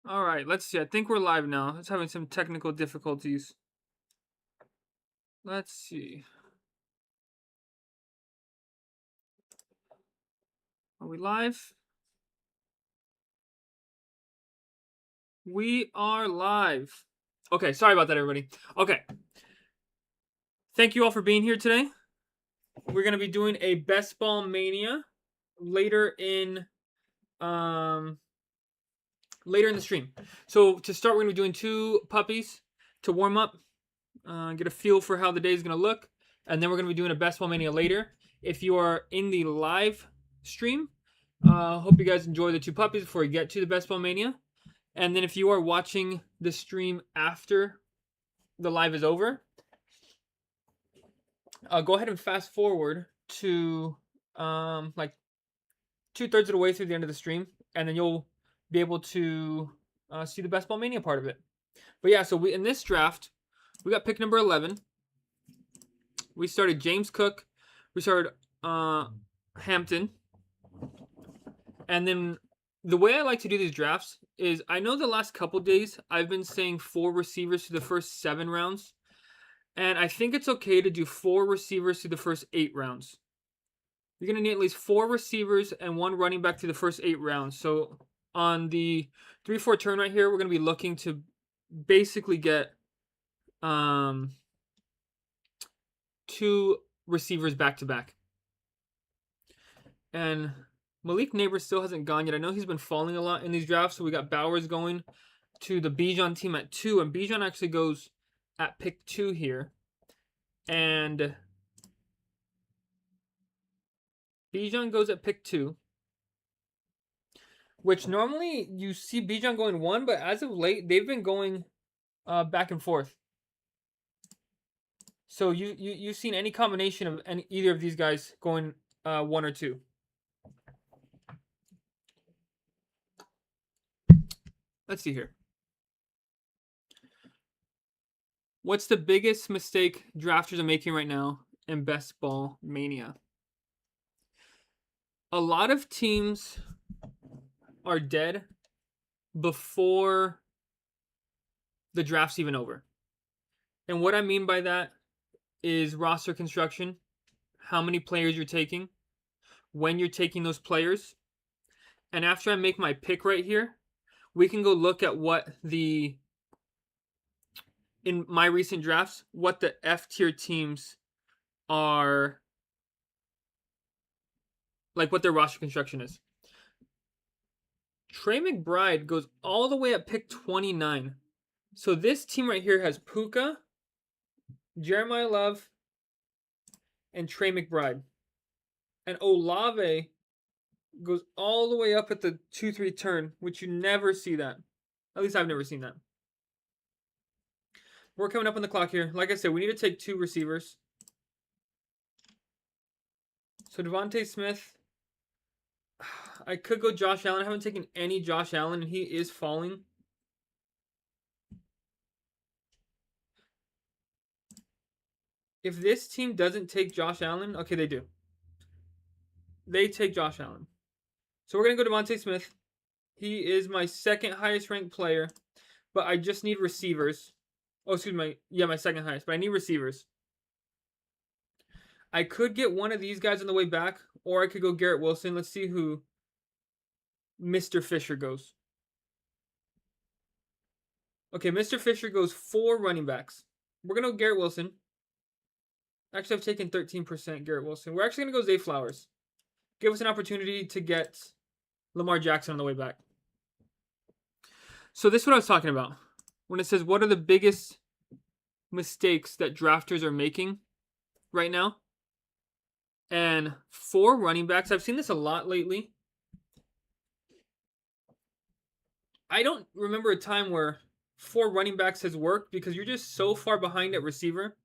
All right, let's see. I think we're live now. Let's having some technical difficulties. Let's see. Are we live? We are live. Okay, sorry about that, everybody. Okay. Thank you all for being here today. We're going to be doing a Best Ball Mania later in the stream. So to start, we're going to be doing 2 puppies to warm up, get a feel for how the day is going to look, and then we're going to be doing a Best Ball Mania later. If you are in the live stream, hope you guys enjoy the 2 puppies before we get to the Best Ball Mania. And then if you are watching the stream after the live is over, go ahead and fast forward to like 2/3 of the way through the end of the stream, and then you'll be able to see the Best Ball Mania part of it. But yeah, so in this draft, we got pick number 11. We started James Cook. We started Hampton. And then the way I like to do these drafts is I know the last couple days I've been saying 4 receivers to the first 7 rounds. And I think it's okay to do 4 receivers to the first 8 rounds. You're going to need at least 4 receivers and 1 running back to the first 8 rounds. So on the 3-4 turn right here, we're going to be looking to basically get 2 receivers back to back. And Malik Neighbors still hasn't gone yet. I know he's been falling a lot in these drafts. So we got Bowers going to the Bijan team at 2. And Bijan actually goes at pick 2 here. And Bijan goes at pick 2. Which normally you see Bijan going 1. But as of late, they've been going back and forth. So you've seen any combination of either of these guys going 1 or 2. Let's see here. What's the biggest mistake drafters are making right now in Best Ball Mania? A lot of teams are dead before the draft's even over. And what I mean by that is roster construction, how many players you're taking, when you're taking those players. And after I make my pick right here, we can go look at what in my recent drafts, what the F tier teams are, like what their roster construction is. Trey McBride goes all the way at pick 29. So this team right here has Puka, Jeremiah Love, and Trey McBride. And Olave goes all the way up at the 2-3 turn, which you never see that. At least I've never seen that. We're coming up on the clock here. Like I said, we need to take 2 receivers. So Devontae Smith. I could go Josh Allen. I haven't taken any Josh Allen, and he is falling. If this team doesn't take Josh Allen, okay, they do. They take Josh Allen. So we're going to go Devontae Smith. He is my second highest ranked player, but I just need receivers. Oh, excuse me. Yeah, my second highest, but I need receivers. I could get one of these guys on the way back, or I could go Garrett Wilson. Let's see who Mr. Fisher goes. Okay, Mr. Fisher goes 4 running backs. We're going to go Garrett Wilson. Actually, I've taken 13% Garrett Wilson. We're actually going to go Zay Flowers. Give us an opportunity to get Lamar Jackson on the way back. So this is what I was talking about. When it says, what are the biggest mistakes that drafters are making right now? And 4 running backs. I've seen this a lot lately. I don't remember a time where 4 running backs has worked because you're just so far behind at receiver.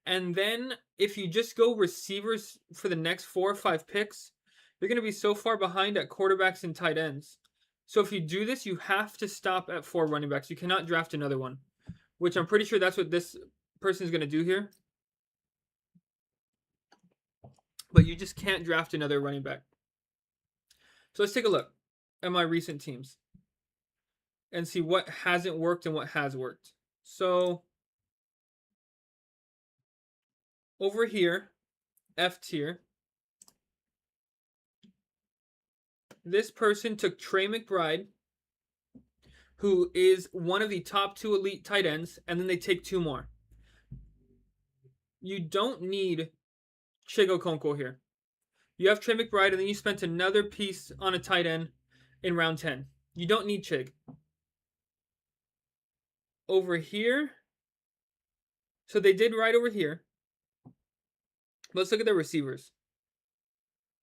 And then if you just go receivers for the next 4 or 5 picks, you're going to be so far behind at quarterbacks and tight ends. So if you do this, you have to stop at 4 running backs. You cannot draft another one, which I'm pretty sure that's what this person is going to do here. But you just can't draft another running back. So let's take a look at my recent teams. and see what hasn't worked and what has worked. So over here, F tier, this person took Trey McBride, who is one of the top 2 elite tight ends, and then they take 2 more. You don't need Chigo Konko here. You have Trey McBride, and then you spent another piece on a tight end in round 10. You don't need Chig. Over here, so they did right over here. Let's look at their receivers.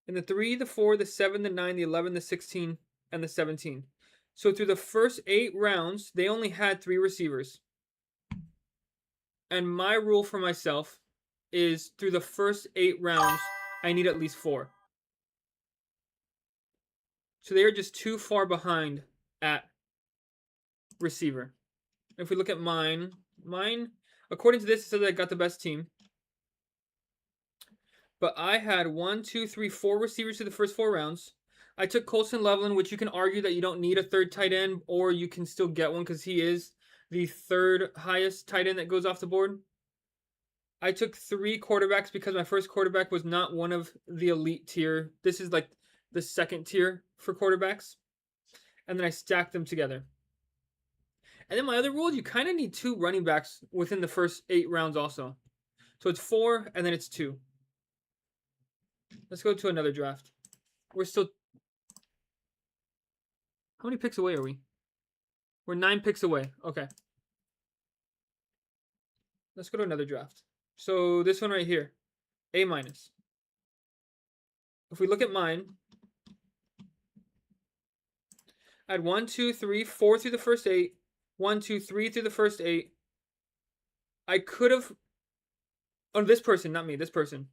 In the 3, the 4, the 7, the 9, the 11, the 16, and the 17. So through the first 8 rounds, they only had 3 receivers. And my rule for myself is through the first 8 rounds, I need at least 4. So they are just too far behind at receiver. If we look at mine, according to this, it says I got the best team. But I had 1, 2, 3, 4 receivers through the first 4 rounds. I took Colson Loveland, which you can argue that you don't need a third tight end, or you can still get one because he is the 3rd highest tight end that goes off the board. I took 3 quarterbacks because my first quarterback was not one of the elite tier. This is like the 2nd tier for quarterbacks. And then I stacked them together. And then my other rule, you kind of need 2 running backs within the first 8 rounds also. So it's 4 and then it's 2. Let's go to another draft. We're still... How many picks away are we? We're 9 picks away. Okay. Let's go to another draft. So this one right here. A-. If we look at mine, I had 1, 2, 3, 4 through the first 8. 1, 2, 3 through the first 8. I could have... Oh, this person, not me. This person.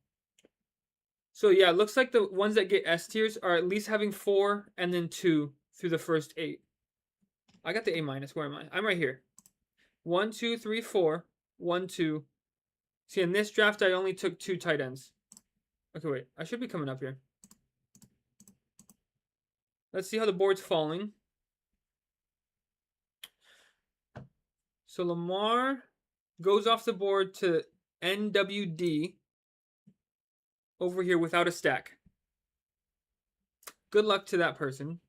So yeah, it looks like the ones that get S tiers are at least having 4 and then 2 through the first 8. I got the A-. Where am I? I'm right here. 1, 2, 3, 4. 1, 2. See, in this draft, I only took 2 tight ends. Okay, wait. I should be coming up here. Let's see how the board's falling. So Lamar goes off the board to NWD over here without a stack. Good luck to that person.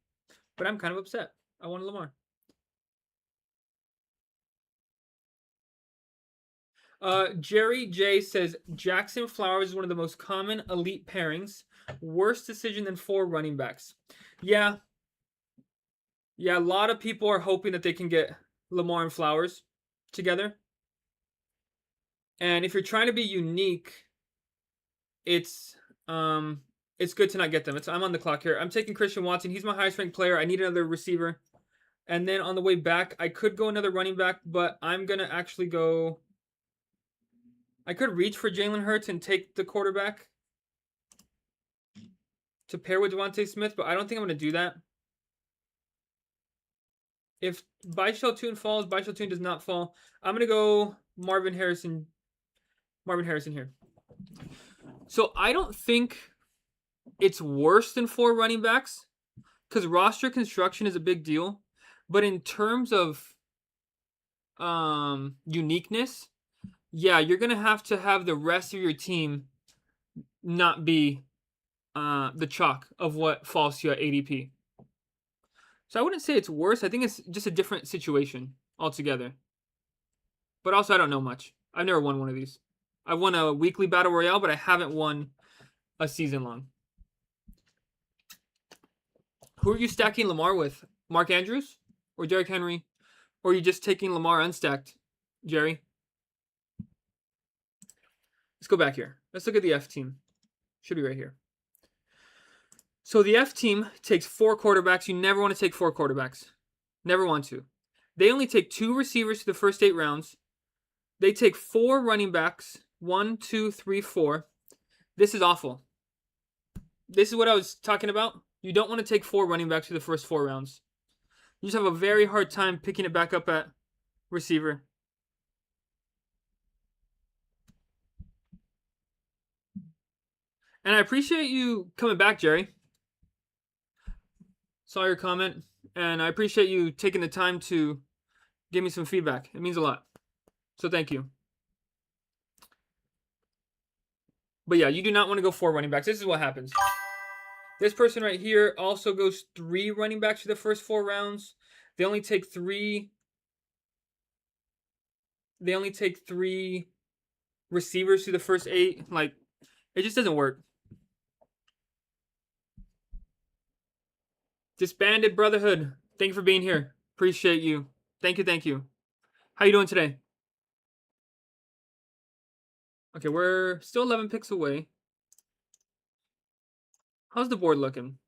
But I'm kind of upset. I wanted Lamar. Jerry J says Jackson Flowers is one of the most common elite pairings. Worse decision than 4 running backs. Yeah, a lot of people are hoping that they can get Lamar and Flowers together. And if you're trying to be unique, it's good to not get them. I'm on the clock here. I'm taking Christian Watson. He's my highest ranked player. I need another receiver. And then on the way back, I could go another running back, but I'm going to actually go... I could reach for Jalen Hurts and take the quarterback to pair with Devontae Smith, but I don't think I'm going to do that. If Baishal Tune falls, Baishal Tune does not fall. I'm going to go Marvin Harrison here. So I don't think it's worse than 4 running backs because roster construction is a big deal. But in terms of uniqueness, yeah, you're going to have the rest of your team not be the chalk of what falls to you at ADP. So I wouldn't say it's worse. I think it's just a different situation altogether. But also, I don't know much. I've never won one of these. I've won a weekly battle royale, but I haven't won a season long. Who are you stacking Lamar with? Mark Andrews or Derrick Henry? Or are you just taking Lamar unstacked, Jerry? Let's go back here. Let's look at the F team. Should be right here. So the F team takes 4 quarterbacks. You never want to take 4 quarterbacks. Never want to. They only take 2 receivers to the first 8 rounds. They take 4 running backs. 1, 2, 3, 4. This is awful. This is what I was talking about. You don't want to take 4 running backs for the first 4 rounds. You just have a very hard time picking it back up at receiver. And I appreciate you coming back, Jerry. Saw your comment. and I appreciate you taking the time to give me some feedback. It means a lot. So thank you. But yeah, you do not want to go 4 running backs. This is what happens. This person right here also goes 3 running backs for the first 4 rounds. They only take 3 receivers through the first 8. Like, it just doesn't work. Disbanded Brotherhood, thank you for being here. Appreciate you. Thank you. How you doing today? Okay, we're still 11 picks away. How's the board looking?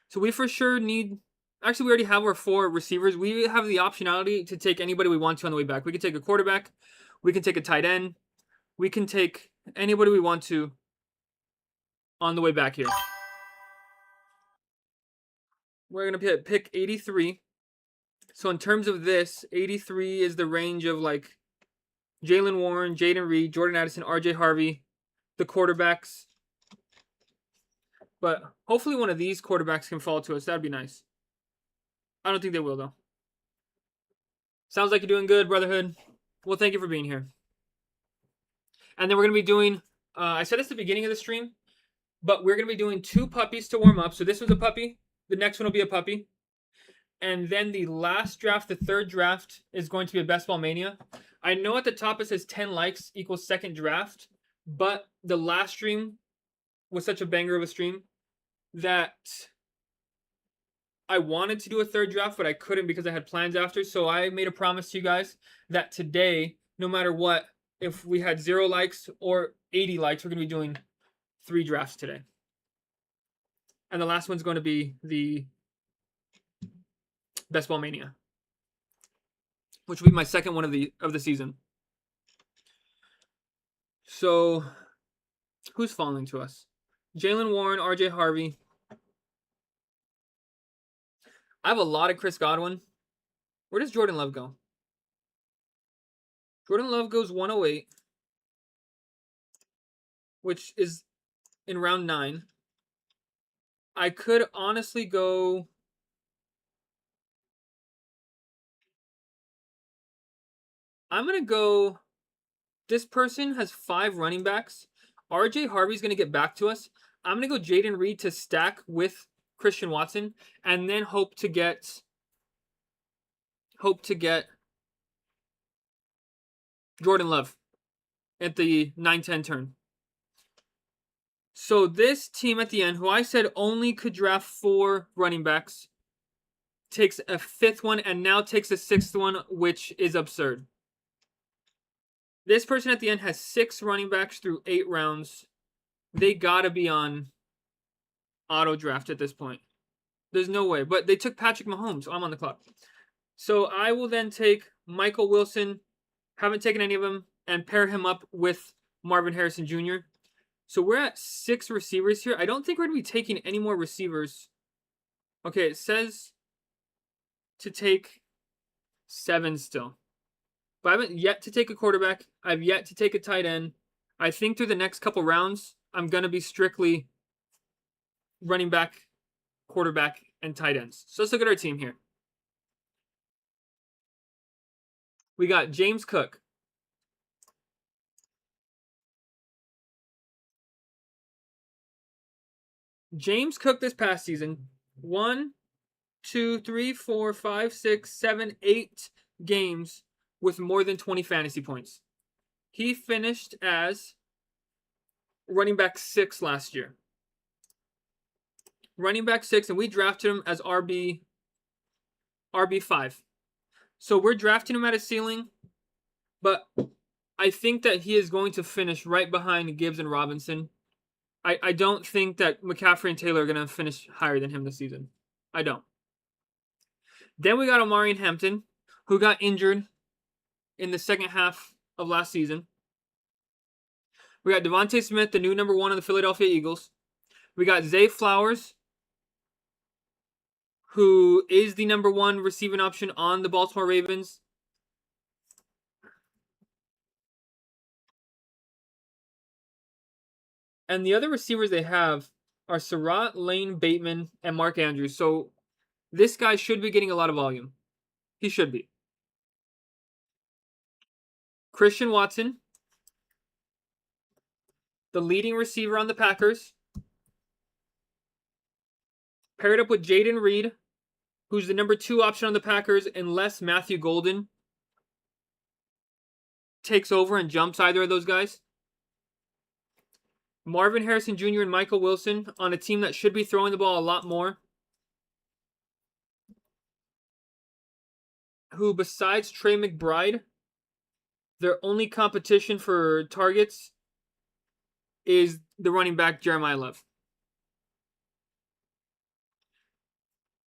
So we for sure need... Actually, we already have our 4 receivers. We have the optionality to take anybody we want to on the way back. We can take a quarterback. We can take a tight end. We can take anybody we want to on the way back here. We're going to pick 83. So in terms of this, 83 is the range of like Jalen Warren, Jaden Reed, Jordan Addison, RJ Harvey, the quarterbacks. But hopefully one of these quarterbacks can fall to us. That'd be nice. I don't think they will, though. Sounds like you're doing good, Brotherhood. Well, thank you for being here. And then we're going to be doing, I said this at the beginning of the stream, but we're going to be doing 2 puppies to warm up. So this was a puppy. The next one will be a puppy. And then the last draft, the 3rd draft, is going to be a Best Ball Mania. I know at the top it says 10 likes equals 2nd draft, but the last stream was such a banger of a stream that I wanted to do a 3rd draft, but I couldn't because I had plans after. So I made a promise to you guys that today, no matter what, if we had 0 likes or 80 likes, we're going to be doing 3 drafts today. And the last one's going to be the Best Ball Mania, which will be my 2nd one of the season. So, who's falling to us? Jalen Warren, RJ Harvey. I have a lot of Chris Godwin. Where does Jordan Love go? Jordan Love goes 108, which is in round 9. I could honestly go... I'm going to go... This person has 5 running backs. RJ Harvey's going to get back to us. I'm going to go Jaden Reed to stack with Christian Watson, and then hope to get Jordan Love at the 9-10 turn. So this team at the end, who I said only could draft 4 running backs, takes a 5th one and now takes a 6th one, which is absurd. This person at the end has 6 running backs through 8 rounds. They gotta be on auto draft at this point. There's no way. But they took Patrick Mahomes. So I'm on the clock. So I will then take Michael Wilson. Haven't taken any of them. And pair him up with Marvin Harrison Jr. So we're at 6 receivers here. I don't think we're going to be taking any more receivers. Okay, it says to take 7 still. But I haven't yet to take a quarterback. I've yet to take a tight end. I think through the next couple rounds, I'm going to be strictly running back, quarterback, and tight ends. So let's look at our team here. We got James Cook. James Cook this past season, 1, 2, 3, 4, 5, 6, 7, 8 games with more than 20 fantasy points. He finished as running back 6 last year. Running back 6, and we drafted him as RB5. So we're drafting him at a ceiling, but I think that he is going to finish right behind Gibbs and Robinson. I don't think that McCaffrey and Taylor are going to finish higher than him this season. I don't. Then we got Omarion Hampton, who got injured in the second half of last season. We got Devontae Smith, the new number 1 of the Philadelphia Eagles. We got Zay Flowers, who is the number 1 receiving option on the Baltimore Ravens. And the other receivers they have are Surratt, Lane, Bateman, and Mark Andrews. So This guy should be getting a lot of volume. He should be. Christian Watson, the leading receiver on the Packers, paired up with Jaden Reed, who's the number 2 option on the Packers, unless Matthew Golden takes over and jumps either of those guys. Marvin Harrison Jr. and Michael Wilson on a team that should be throwing the ball a lot more, who besides Trey McBride, their only competition for targets is the running back Jeremiah Love.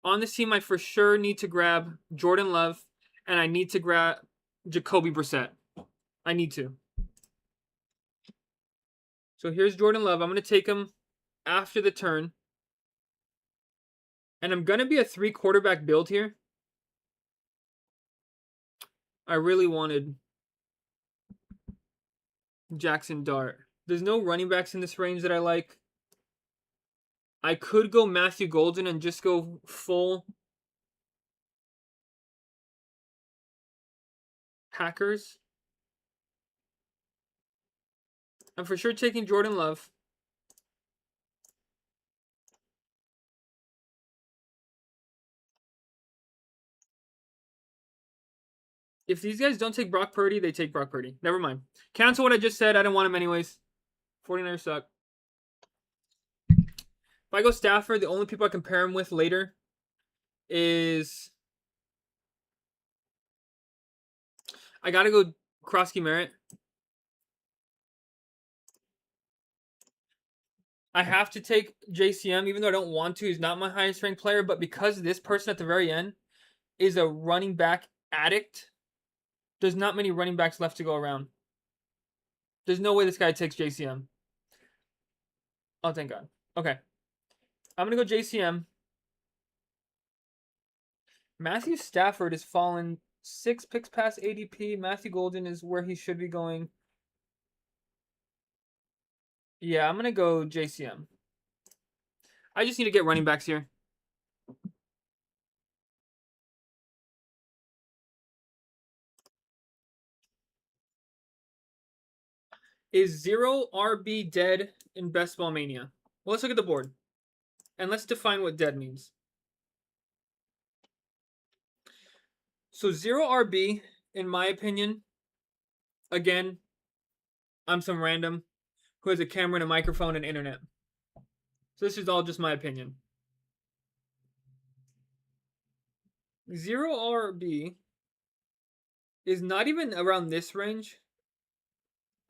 On this team, I for sure need to grab Jordan Love, and I need to grab Jacoby Brissett. I need to. So here's Jordan Love. I'm going to take him after the turn. And I'm going to be a 3 quarterback build here. I really wanted Jackson Dart. There's no running backs in this range that I like. I could go Matthew Golden and just go full Packers. I'm for sure taking Jordan Love. If these guys don't take Brock Purdy, they take Brock Purdy. Never mind. Cancel what I just said. I don't want him anyways. 49ers suck. If I go Stafford, the only people I compare him with later is... I got to go Krosky Merritt. I have to take JCM, even though I don't want to. He's not my highest ranked player, but because this person at the very end is a running back addict, there's not many running backs left to go around. There's no way this guy takes JCM. Oh, thank God. Okay. I'm going to go JCM. Matthew Stafford has fallen 6 picks past ADP. Matthew Golden is where he should be going. Yeah, I'm going to go JCM. I just need to get running backs here. Is 0 RB dead in Best Ball Mania? Well, let's look at the board. And let's define what dead means. So 0 RB, in my opinion, again, I'm some random who has a camera and a microphone and internet. So this is all just my opinion. 0 RB is not even around this range.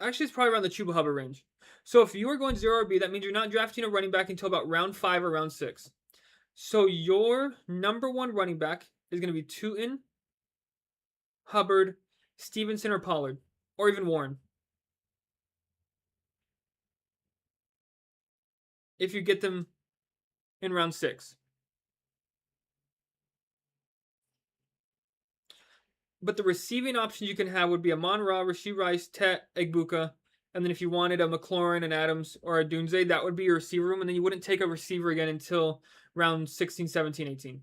Actually, it's probably around the Chuba Hubbard range. So if you are going 0 RB, that means you're not drafting a running back until about round 5 or round 6. So your number 1 running back is going to be Tootin, Hubbard, Stevenson, or Pollard, or even Warren. If you get them in round 6. But the receiving options you can have would be Amon-Ra, Rashee Rice, Tet, Egbuka, and then if you wanted a McLaurin, an Adams, or a Dunze, that would be your receiver room, and then you wouldn't take a receiver again until round 16, 17, 18.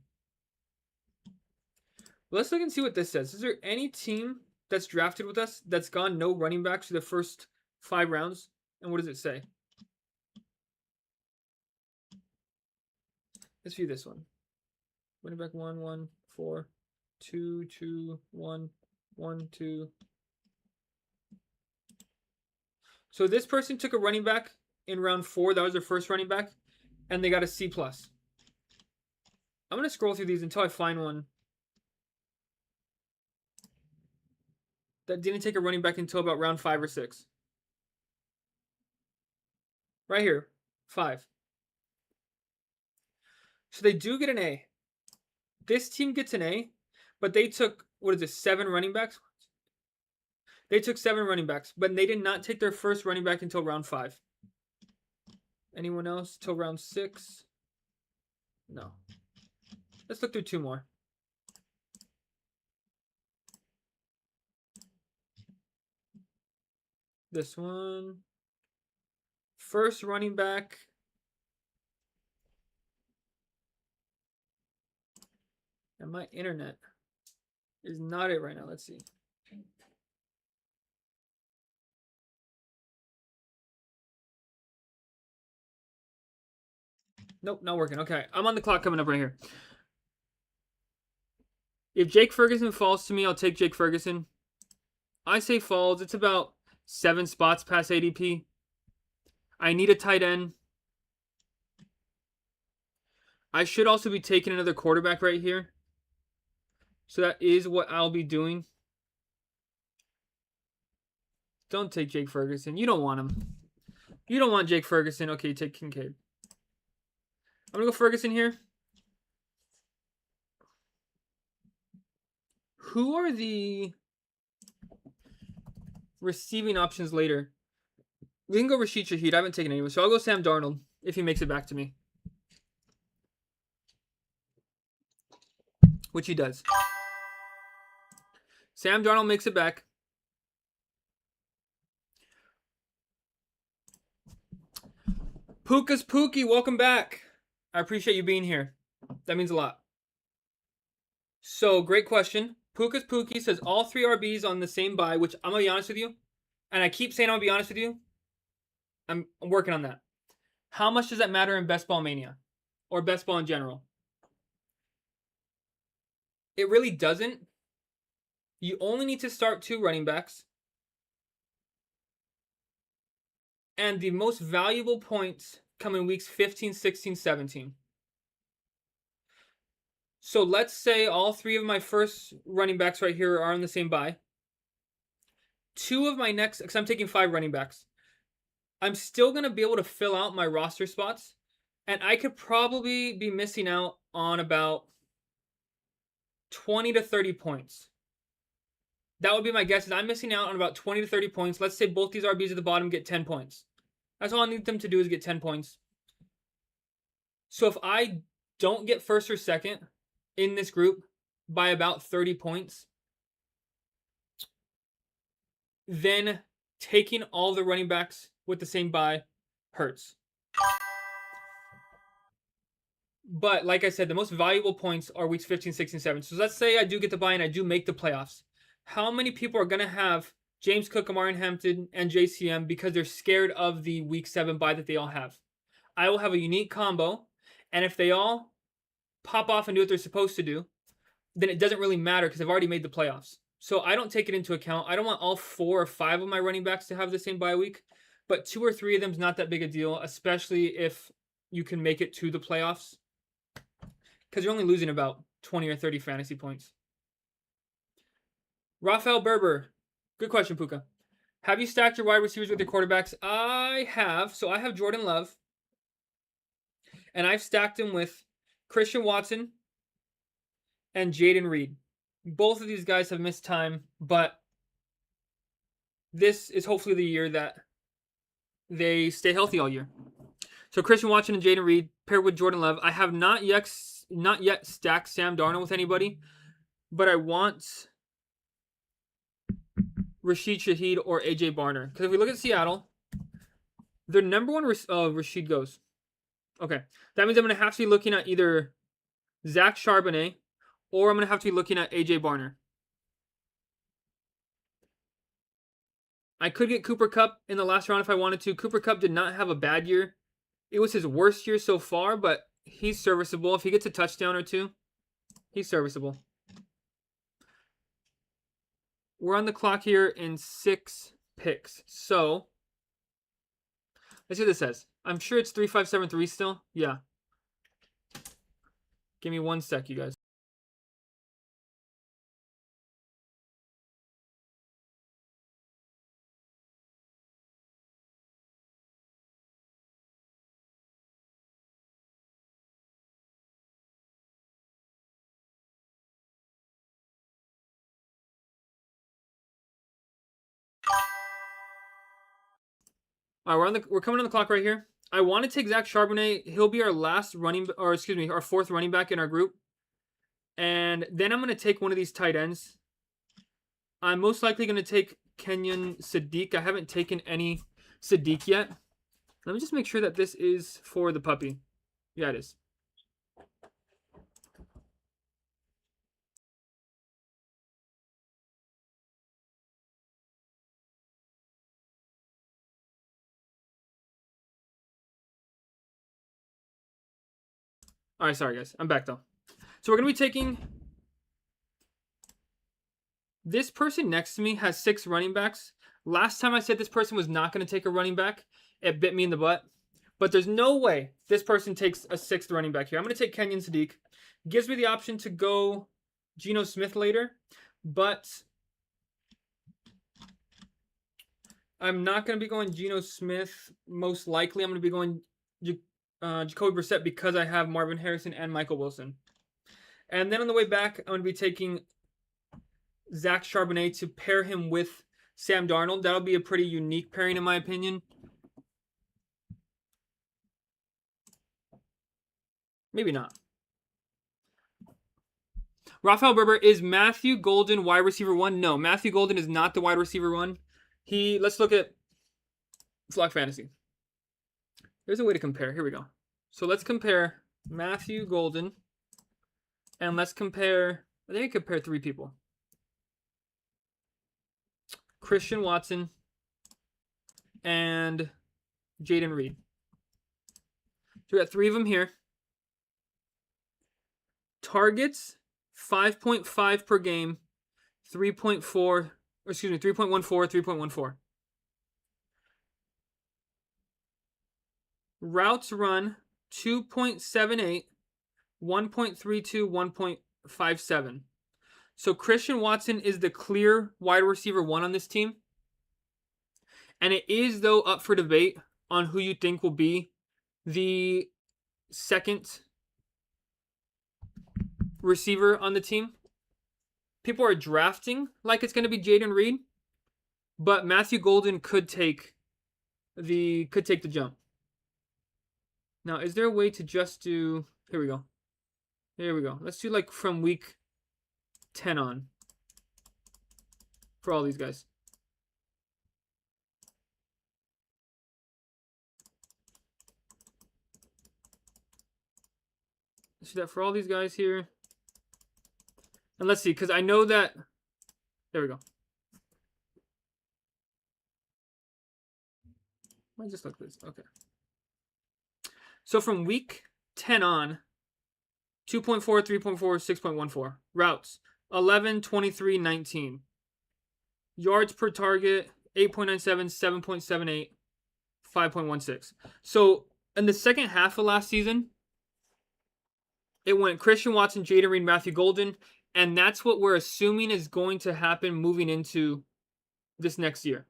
Let's look and see what this says. Is there any team that's drafted with us that's gone no running backs for the first 5 rounds? And what does it say? Let's view this one. Running back 1, 1, 4, 2, 2, 1, 1, 2. So this person took a running back in round 4. That was their first running back. And they got a C+. I'm going to scroll through these until I find one that didn't take a running back until about round 5 or 6. Right here, 5. So they do get an A. This team gets an A, but they took, 7 running backs? They took 7 running backs, but they did not take their first running back until round 5. Anyone else till round 6? No. Let's look through 2 more. This one. First running back. And my internet is not it right now. Let's see. Nope, not working. Okay, I'm on the clock coming up right here. If Jake Ferguson falls to me, I'll take Jake Ferguson. I say falls. It's about 7 spots past ADP. I need a tight end. I should also be taking another quarterback right here. So that is what I'll be doing. Don't take Jake Ferguson. You don't want him. You don't want Jake Ferguson. Okay, take Kincaid. I'm going to go Ferguson here. Who are the receiving options later? We can go Rashid Shaheed. I haven't taken anyone. So I'll go Sam Darnold if he makes it back to me. Which he does. Sam Darnold makes it back. Puka's Pookie, welcome back. I appreciate you being here. That means a lot. So, great question. Puka's Pookie says all 3 RBs on the same bye, which I'm going to be honest with you. And I keep saying I'm going to be honest with you. I'm working on that. How much does that matter in Best Ball Mania? Or Best Ball in general? It really doesn't. You only need to start 2 running backs. And the most valuable points come in weeks 15, 16, 17. So let's say all 3 of my first running backs right here are on the same bye. 2 of my next, because I'm taking 5 running backs. I'm still going to be able to fill out my roster spots. And I could probably be missing out on about 20 to 30 points. That would be my guess. Is I'm missing out on about 20 to 30 points. Let's say both these RBs at the bottom get 10 points. That's all I need them to do is get 10 points. So if I don't get first or second in this group by about 30 points, then taking all the running backs with the same bye hurts. But like I said, the most valuable points are weeks 15, 16, 17. So let's say I do get the bye and I do make the playoffs. How many people are going to have James Cook, Amari Hampton, and JCM because they're scared of the week 7 bye that they all have? I will have a unique combo. And if they all pop off and do what they're supposed to do, then it doesn't really matter because I've already made the playoffs. So I don't take it into account. I don't want all 4 or 5 of my running backs to have the same bye week. But 2 or 3 of them is not that big a deal, especially if you can make it to the playoffs. Because you're only losing about 20 or 30 fantasy points. Rafael Berber. Good question, Puka. Have you stacked your wide receivers with your quarterbacks? I have. So I have Jordan Love. And I've stacked him with Christian Watson and Jaden Reed. Both of these guys have missed time, but this is hopefully the year that they stay healthy all year. So Christian Watson and Jaden Reed paired with Jordan Love. I have not yet stacked Sam Darnold with anybody, but I want Rashid Shaheed or AJ Barner. Because if we look at Seattle, their number one Rashid goes. Okay. That means I'm going to have to be looking at either Zach Charbonnet or I'm going to have to be looking at AJ Barner. I could get Cooper Kupp in the last round if I wanted to. Cooper Kupp did not have a bad year. It was his worst year so far, but he's serviceable. If he gets a touchdown or 2, he's serviceable. We're on the clock here in 6 picks. So, let's see what this says. I'm sure it's 3573 still. Yeah. Give me 1 sec, you guys. All right, we're coming on the clock right here. I want to take Zach Charbonnet. He'll be our our 4th running back in our group. And then I'm going to take one of these tight ends. I'm most likely going to take Kenyon Sadiq. I haven't taken any Sadiq yet. Let me just make sure that this is for the puppy. Yeah, it is. All right, sorry guys, I'm back though. So we're gonna be taking. This person next to me has 6 running backs. Last time I said this person was not going to take a running back, it bit me in the butt. But there's no way this person takes a 6th running back here. I'm going to take Kenyon Sadiq. Gives me the option to go Geno Smith later, but I'm not going to be going Geno Smith. Most likely, I'm going to be going Jacoby Brissett because I have Marvin Harrison and Michael Wilson. And then on the way back, I'm going to be taking Zach Charbonnet to pair him with Sam Darnold. That'll be a pretty unique pairing in my opinion. Maybe not. Rafael Berber, is Matthew Golden wide receiver 1? No, Matthew Golden is not the wide receiver 1. Let's look at Flock Fantasy. There's a way to compare. Here we go. So let's compare Matthew Golden and let's compare, I think I compare 3 people. Christian Watson and Jaden Reed. So we got 3 of them here. Targets 5.5 per game, 3.14, 3.14. Routes run 2.78, 1.32, 1.57. So Christian Watson is the clear wide receiver 1 on this team. And it is, though, up for debate on who you think will be the second receiver on the team. People are drafting like it's going to be Jaden Reed, but Matthew Golden could take the jump. Now, is there a way to just do... Here we go. Let's do like from week 10 on for all these guys. Let's do that for all these guys here. And let's see, because I know that... There we go. I just look at this. Okay. So from week 10 on, 2.4, 3.4, 6.14. Routes, 11, 23, 19. Yards per target, 8.97, 7.78, 5.16. So in the second half of last season, it went Christian Watson, Jaden Reed, Matthew Golden, and that's what we're assuming is going to happen moving into this next year.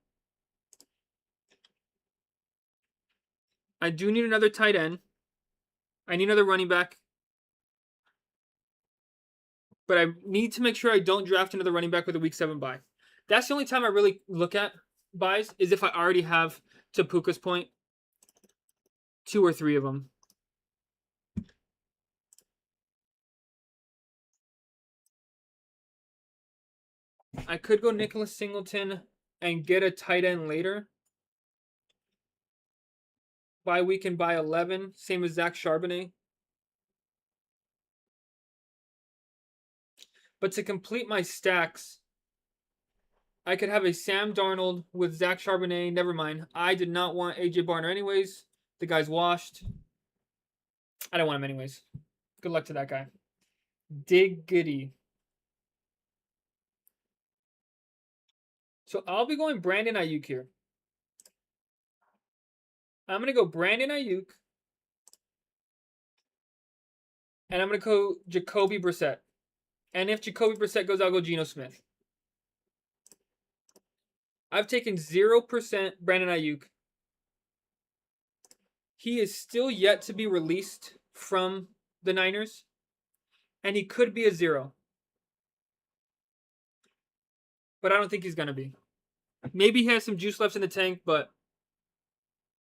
I do need another tight end. I need another running back. But I need to make sure I don't draft another running back with a week 7 bye. That's the only time I really look at buys, is if I already have, to Puka's point, 2 or 3 of them. I could go Nicholas Singleton and get a tight end later. Bye week and bye 11. Same as Zach Charbonnet. But to complete my stacks, I could have a Sam Darnold with Zach Charbonnet. Never mind. I did not want AJ Barner anyways. The guy's washed. I don't want him anyways. Good luck to that guy. Diggity. So I'll be going Brandon Ayuk here. I'm going to go Brandon Ayuk. And I'm going to go Jacoby Brissett. And if Jacoby Brissett goes, I'll go Geno Smith. I've taken 0% Brandon Ayuk. He is still yet to be released from the Niners. And he could be a 0. But I don't think he's going to be. Maybe he has some juice left in the tank, but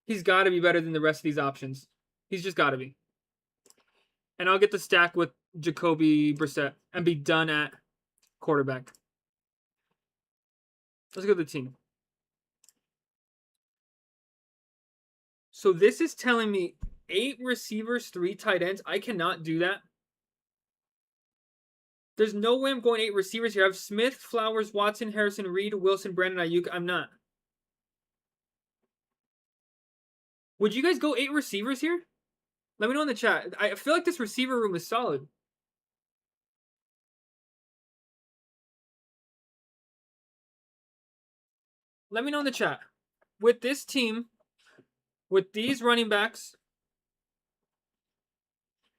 he's got to be better than the rest of these options. He's just got to be. And I'll get the stack with Jacoby Brissett and be done at quarterback. Let's go to the team. So this is telling me 8 receivers, 3 tight ends. I cannot do that. There's no way I'm going 8 receivers here. I have Smith, Flowers, Watson, Harrison, Reed, Wilson, Brandon Ayuk. I'm not. Would you guys go 8 receivers here? Let me know in the chat. I feel like this receiver room is solid. Let me know in the chat. With this team, with these running backs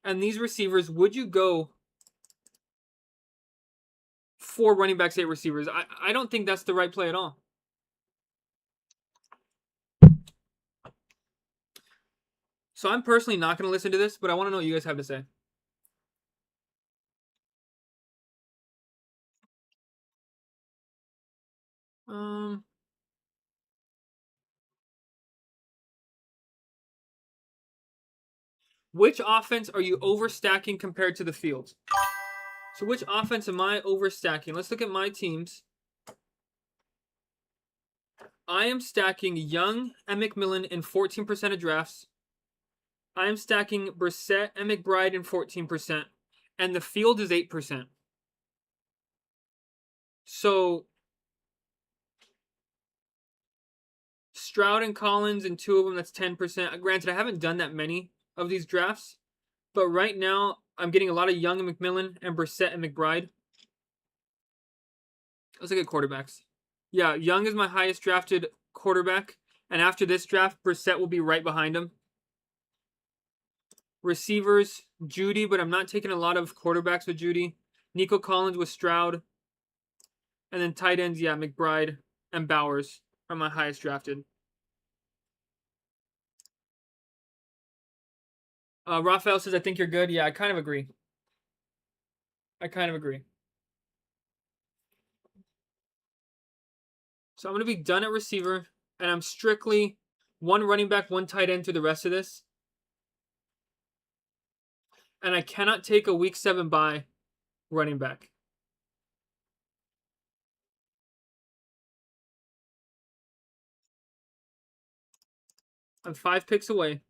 and these receivers, would you go 4 running backs, 8 receivers? I don't think that's the right play at all. So I'm personally not going to listen to this, but I want to know what you guys have to say. Which offense are you overstacking compared to the field? So which offense am I overstacking? Let's look at my teams. I am stacking Young and McMillan in 14% of drafts. I am stacking Brissett and McBride in 14%. And the field is 8%. So Stroud and Collins and 2 of them, that's 10%. Granted, I haven't done that many of these drafts. But right now, I'm getting a lot of Young and McMillan and Brissett and McBride. Let's look at quarterbacks. Yeah, Young is my highest drafted quarterback. And after this draft, Brissett will be right behind him. Receivers, Judy, but I'm not taking a lot of quarterbacks with Judy. Nico Collins with Stroud. And then tight ends, yeah, McBride and Bowers are my highest drafted. Raphael says, I think you're good. Yeah, I kind of agree. So I'm going to be done at receiver, and I'm strictly 1 running back, 1 tight end through the rest of this. And I cannot take a week 7 bye running back. I'm 5 picks away.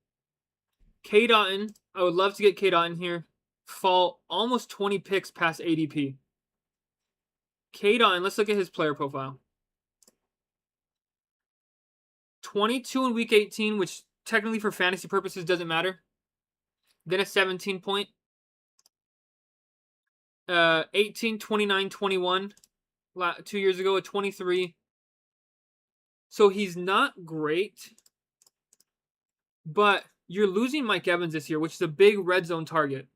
K. Dotton, I would love to get K. Dotton here. Fall almost 20 picks past ADP. K. Dotton, let's look at his player profile. 22 in week 18, which technically for fantasy purposes doesn't matter. Then a 17 point. 18, 29, 21. 2 years ago, a 23. So he's not great. But you're losing Mike Evans this year, which is a big red zone target.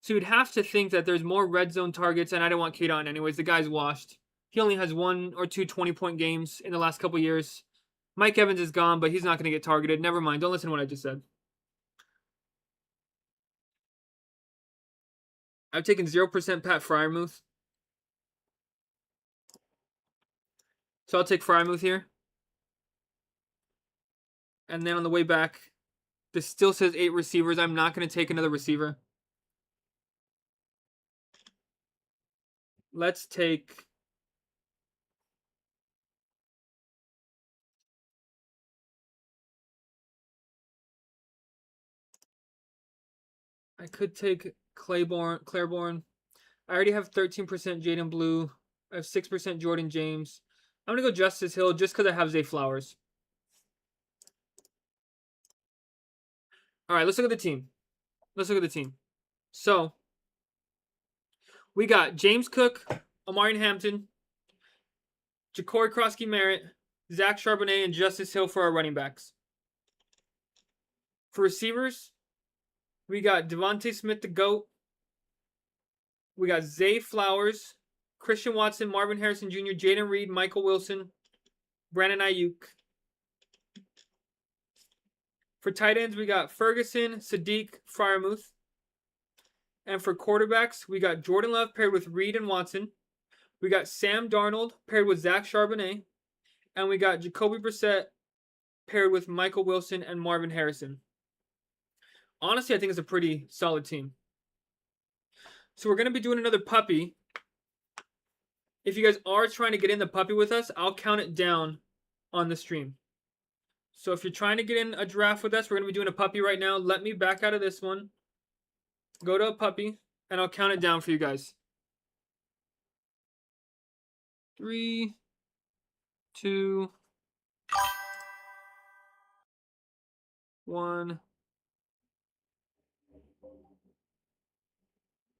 So you'd have to think that there's more red zone targets, and I don't want Kate on anyways. The guy's washed. He only has 1 or 2 20-point games in the last couple years. Mike Evans is gone, but he's not going to get targeted. Never mind. Don't listen to what I just said. I've taken 0% Pat Fryermuth. So I'll take Fryermuth here. And then on the way back, this still says 8 receivers. I'm not going to take another receiver. Let's take... I could take Claiborne. I already have 13% Jaden Blue. I have 6% Jordan James. I'm going to go Justice Hill just because I have Zay Flowers. All right, let's look at the team. So, we got James Cook, Amari Hampton, Ja'Cory Krosky-Merritt, Zach Charbonnet, and Justice Hill for our running backs. For receivers, we got Devontae Smith the GOAT. We got Zay Flowers, Christian Watson, Marvin Harrison Jr., Jaden Reed, Michael Wilson, Brandon Ayuk. For tight ends, we got Ferguson, Sadiq, Fryermuth. And for quarterbacks, we got Jordan Love paired with Reed and Watson. We got Sam Darnold paired with Zach Charbonnet. And we got Jacoby Brissett paired with Michael Wilson and Marvin Harrison. Honestly, I think it's a pretty solid team. So we're going to be doing another puppy. If you guys are trying to get in the puppy with us, I'll count it down on the stream. So if you're trying to get in a draft with us, we're going to be doing a puppy right now. Let me back out of this one. Go to a puppy, and I'll count it down for you guys. 3, 2, 1.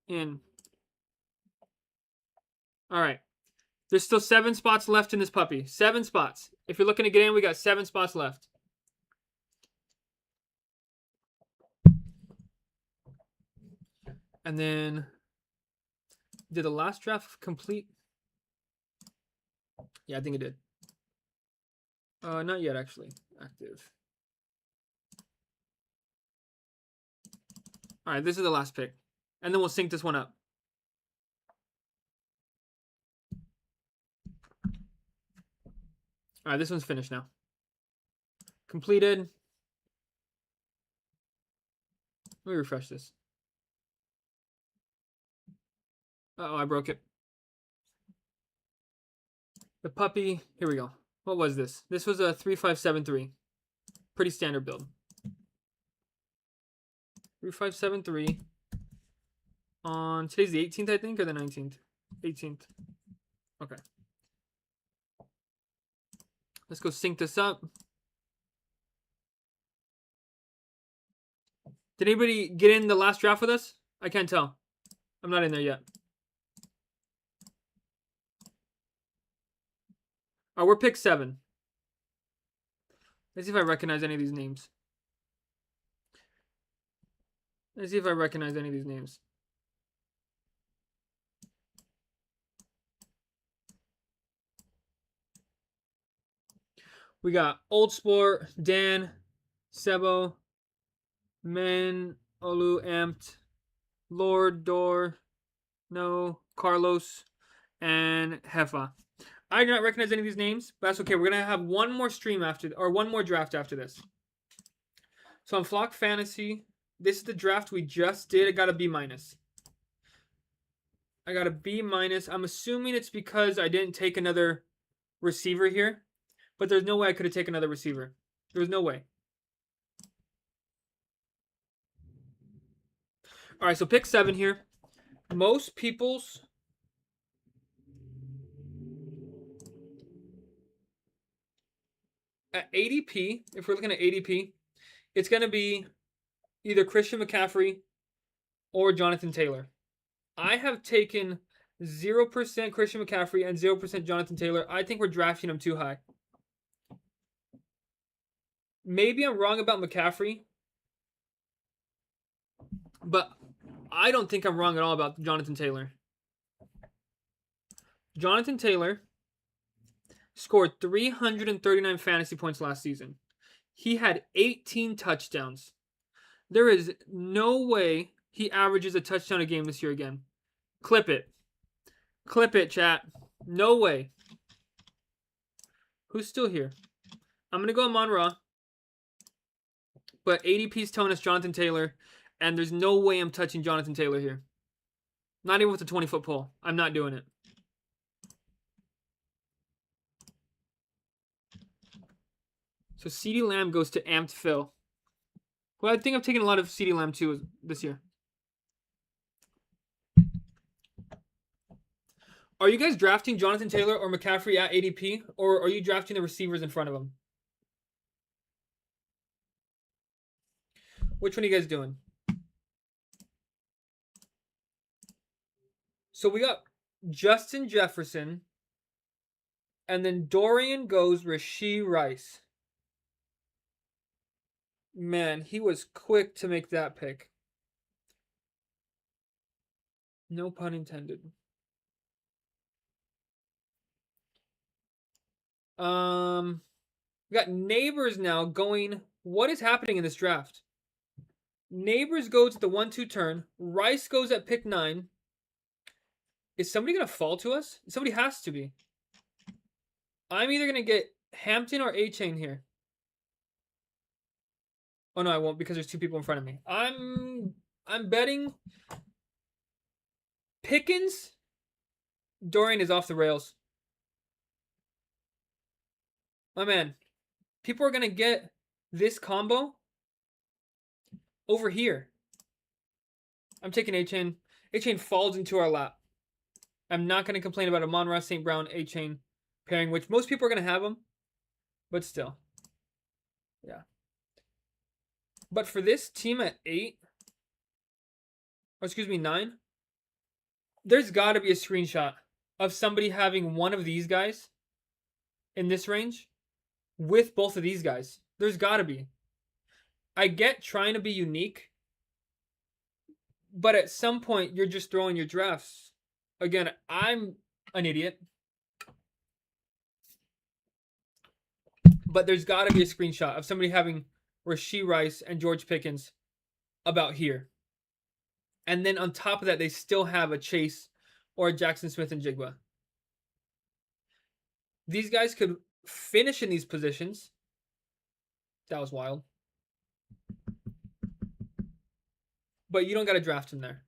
in. All right. There's still 7 spots left in this puppy. 7 spots. If you're looking to get in, we got 7 spots left. And then, did the last draft complete? Yeah, I think it did. Not yet, actually. Active. All right, this is the last pick. And then we'll sync this one up. All right, this one's finished now. Completed. Let me refresh this. Uh-oh, I broke it. The puppy, here we go. What was this? This was a 3573. Pretty standard build. 3573 on, today's the 18th, I think, or the 19th? 18th. Okay. Let's go sync this up. Did anybody get in the last draft with us? I can't tell. I'm not in there yet. Oh, we're pick 7. Let's see if I recognize any of these names. Let's see if I recognize any of these names. We got Old Sport, Dan, Sebo, Men, Olu, Amped, Lord, Dor, No, Carlos, and Hefa. I do not recognize any of these names, but that's okay. We're gonna have one more stream after, or one more draft after this. So on Flock Fantasy, this is the draft we just did. I got a B-. I got a B-. I'm assuming it's because I didn't take another receiver here, but there's no way I could have taken another receiver. There's no way. All right, so pick 7 here. Most people's at ADP, if we're looking at ADP, it's going to be either Christian McCaffrey or Jonathan Taylor. I have taken 0% Christian McCaffrey and 0% Jonathan Taylor. I think we're drafting him too high. Maybe I'm wrong about McCaffrey, but I don't think I'm wrong at all about Jonathan Taylor. Jonathan Taylor scored 339 fantasy points last season. He had 18 touchdowns. There is no way he averages a touchdown a game this year again. Clip it. Clip it, chat. No way. Who's still here? I'm going to go Amon-Ra. But ADP's telling us Jonathan Taylor, and there's no way I'm touching Jonathan Taylor here. Not even with a 20-foot pole. I'm not doing it. So CeeDee Lamb goes to Amped Phil. Well, I think I've taken a lot of CeeDee Lamb too this year. Are you guys drafting Jonathan Taylor or McCaffrey at ADP, or are you drafting the receivers in front of them? Which one are you guys doing? So we got Justin Jefferson, and then Dorian goes Rashee Rice. Man, he was quick to make that pick. No pun intended. We got Neighbors now going. What is happening in this draft? Neighbors goes at the 1-2 turn. Rice goes at pick 9. Is somebody going to fall to us? Somebody has to be. I'm either going to get Hampton or A-Chain here. Oh, no, I won't because there's 2 people in front of me. I'm betting Pickens. Dorian is off the rails. My man, people are going to get this combo over here. I'm taking A-Chain. A-Chain falls into our lap. I'm not going to complain about Amon-Ra St. Brown A-Chain pairing, which most people are going to have them, but still. Yeah. But for this team at 8, or excuse me, 9, There's got to be a screenshot of somebody having one of these guys in this range with both of these guys. There's got to be. I get trying to be unique, but at some point you're just throwing your drafts. Again, I'm an idiot, but there's got to be a screenshot of somebody having Rashee Rice and George Pickens about here. And then on top of that, they still have a Chase or a Jackson Smith and Jigba. These guys could finish in these positions. That was wild. But you don't got to draft him there.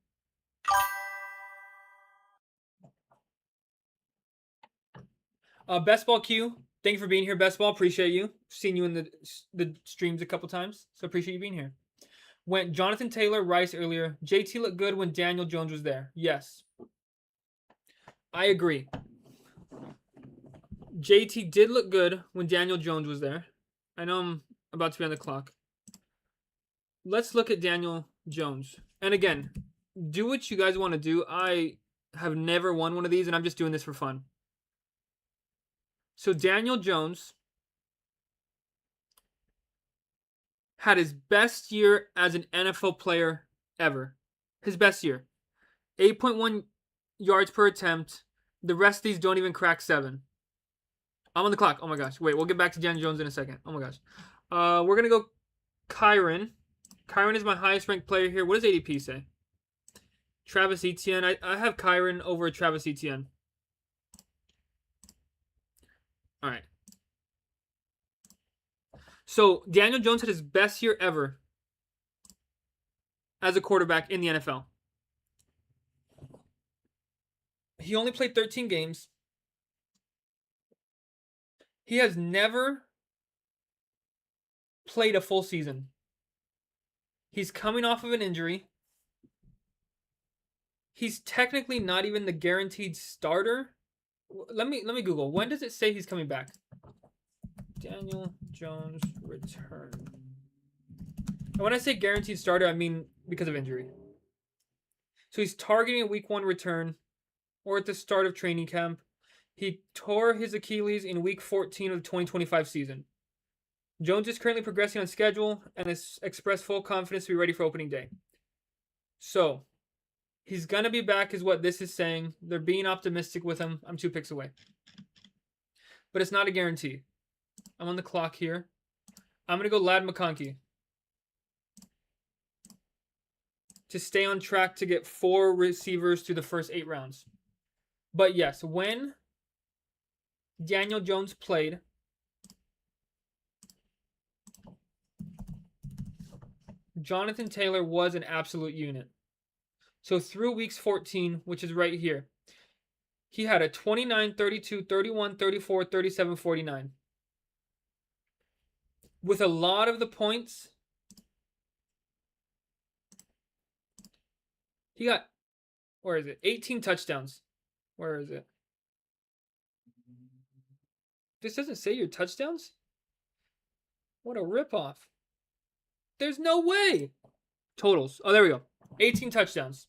Best Ball Q, thank you for being here, Best Ball. Appreciate you. Seen you in the streams a couple times, so appreciate you being here. Went Jonathan Taylor, Rice earlier. JT looked good when Daniel Jones was there. Yes. I agree. JT did look good when Daniel Jones was there. I know I'm about to be on the clock. Let's look at Daniel Jones. And again, do what you guys want to do. I have never won one of these, and I'm just doing this for fun. So Daniel Jones had his best year as an NFL player ever. His best year. 8.1 yards per attempt. The rest of these don't even crack 7. I'm on the clock. Oh my gosh. Wait, we'll get back to Daniel Jones in a second. Oh my gosh. We're going to go Kyron. Kyron is my highest ranked player here. What does ADP say? Travis Etienne. I have Kyron over Travis Etienne. All right. So Daniel Jones had his best year ever as a quarterback in the NFL. He only played 13 games. He has never played a full season. He's coming off of an injury. He's technically not even the guaranteed starter. Let me Google. When does it say he's coming back? Daniel Jones return. And when I say guaranteed starter, I mean because of injury. So he's targeting a week 1 return or at the start of training camp. He tore his Achilles in week 14 of the 2025 season. Jones is currently progressing on schedule and has expressed full confidence to be ready for opening day. So he's going to be back is what this is saying. They're being optimistic with him. I'm 2 picks away. But it's not a guarantee. I'm on the clock here. I'm going to go Ladd McConkey to stay on track to get 4 receivers through the first 8 rounds. But yes, when Daniel Jones played, Jonathan Taylor was an absolute unit. So through weeks 14, which is right here, he had a 29, 32, 31, 34, 37, 49. With a lot of the points, he got, where is it? 18 touchdowns. Where is it? This doesn't say your touchdowns? What a ripoff. There's no way. Totals. Oh, there we go. 18 touchdowns.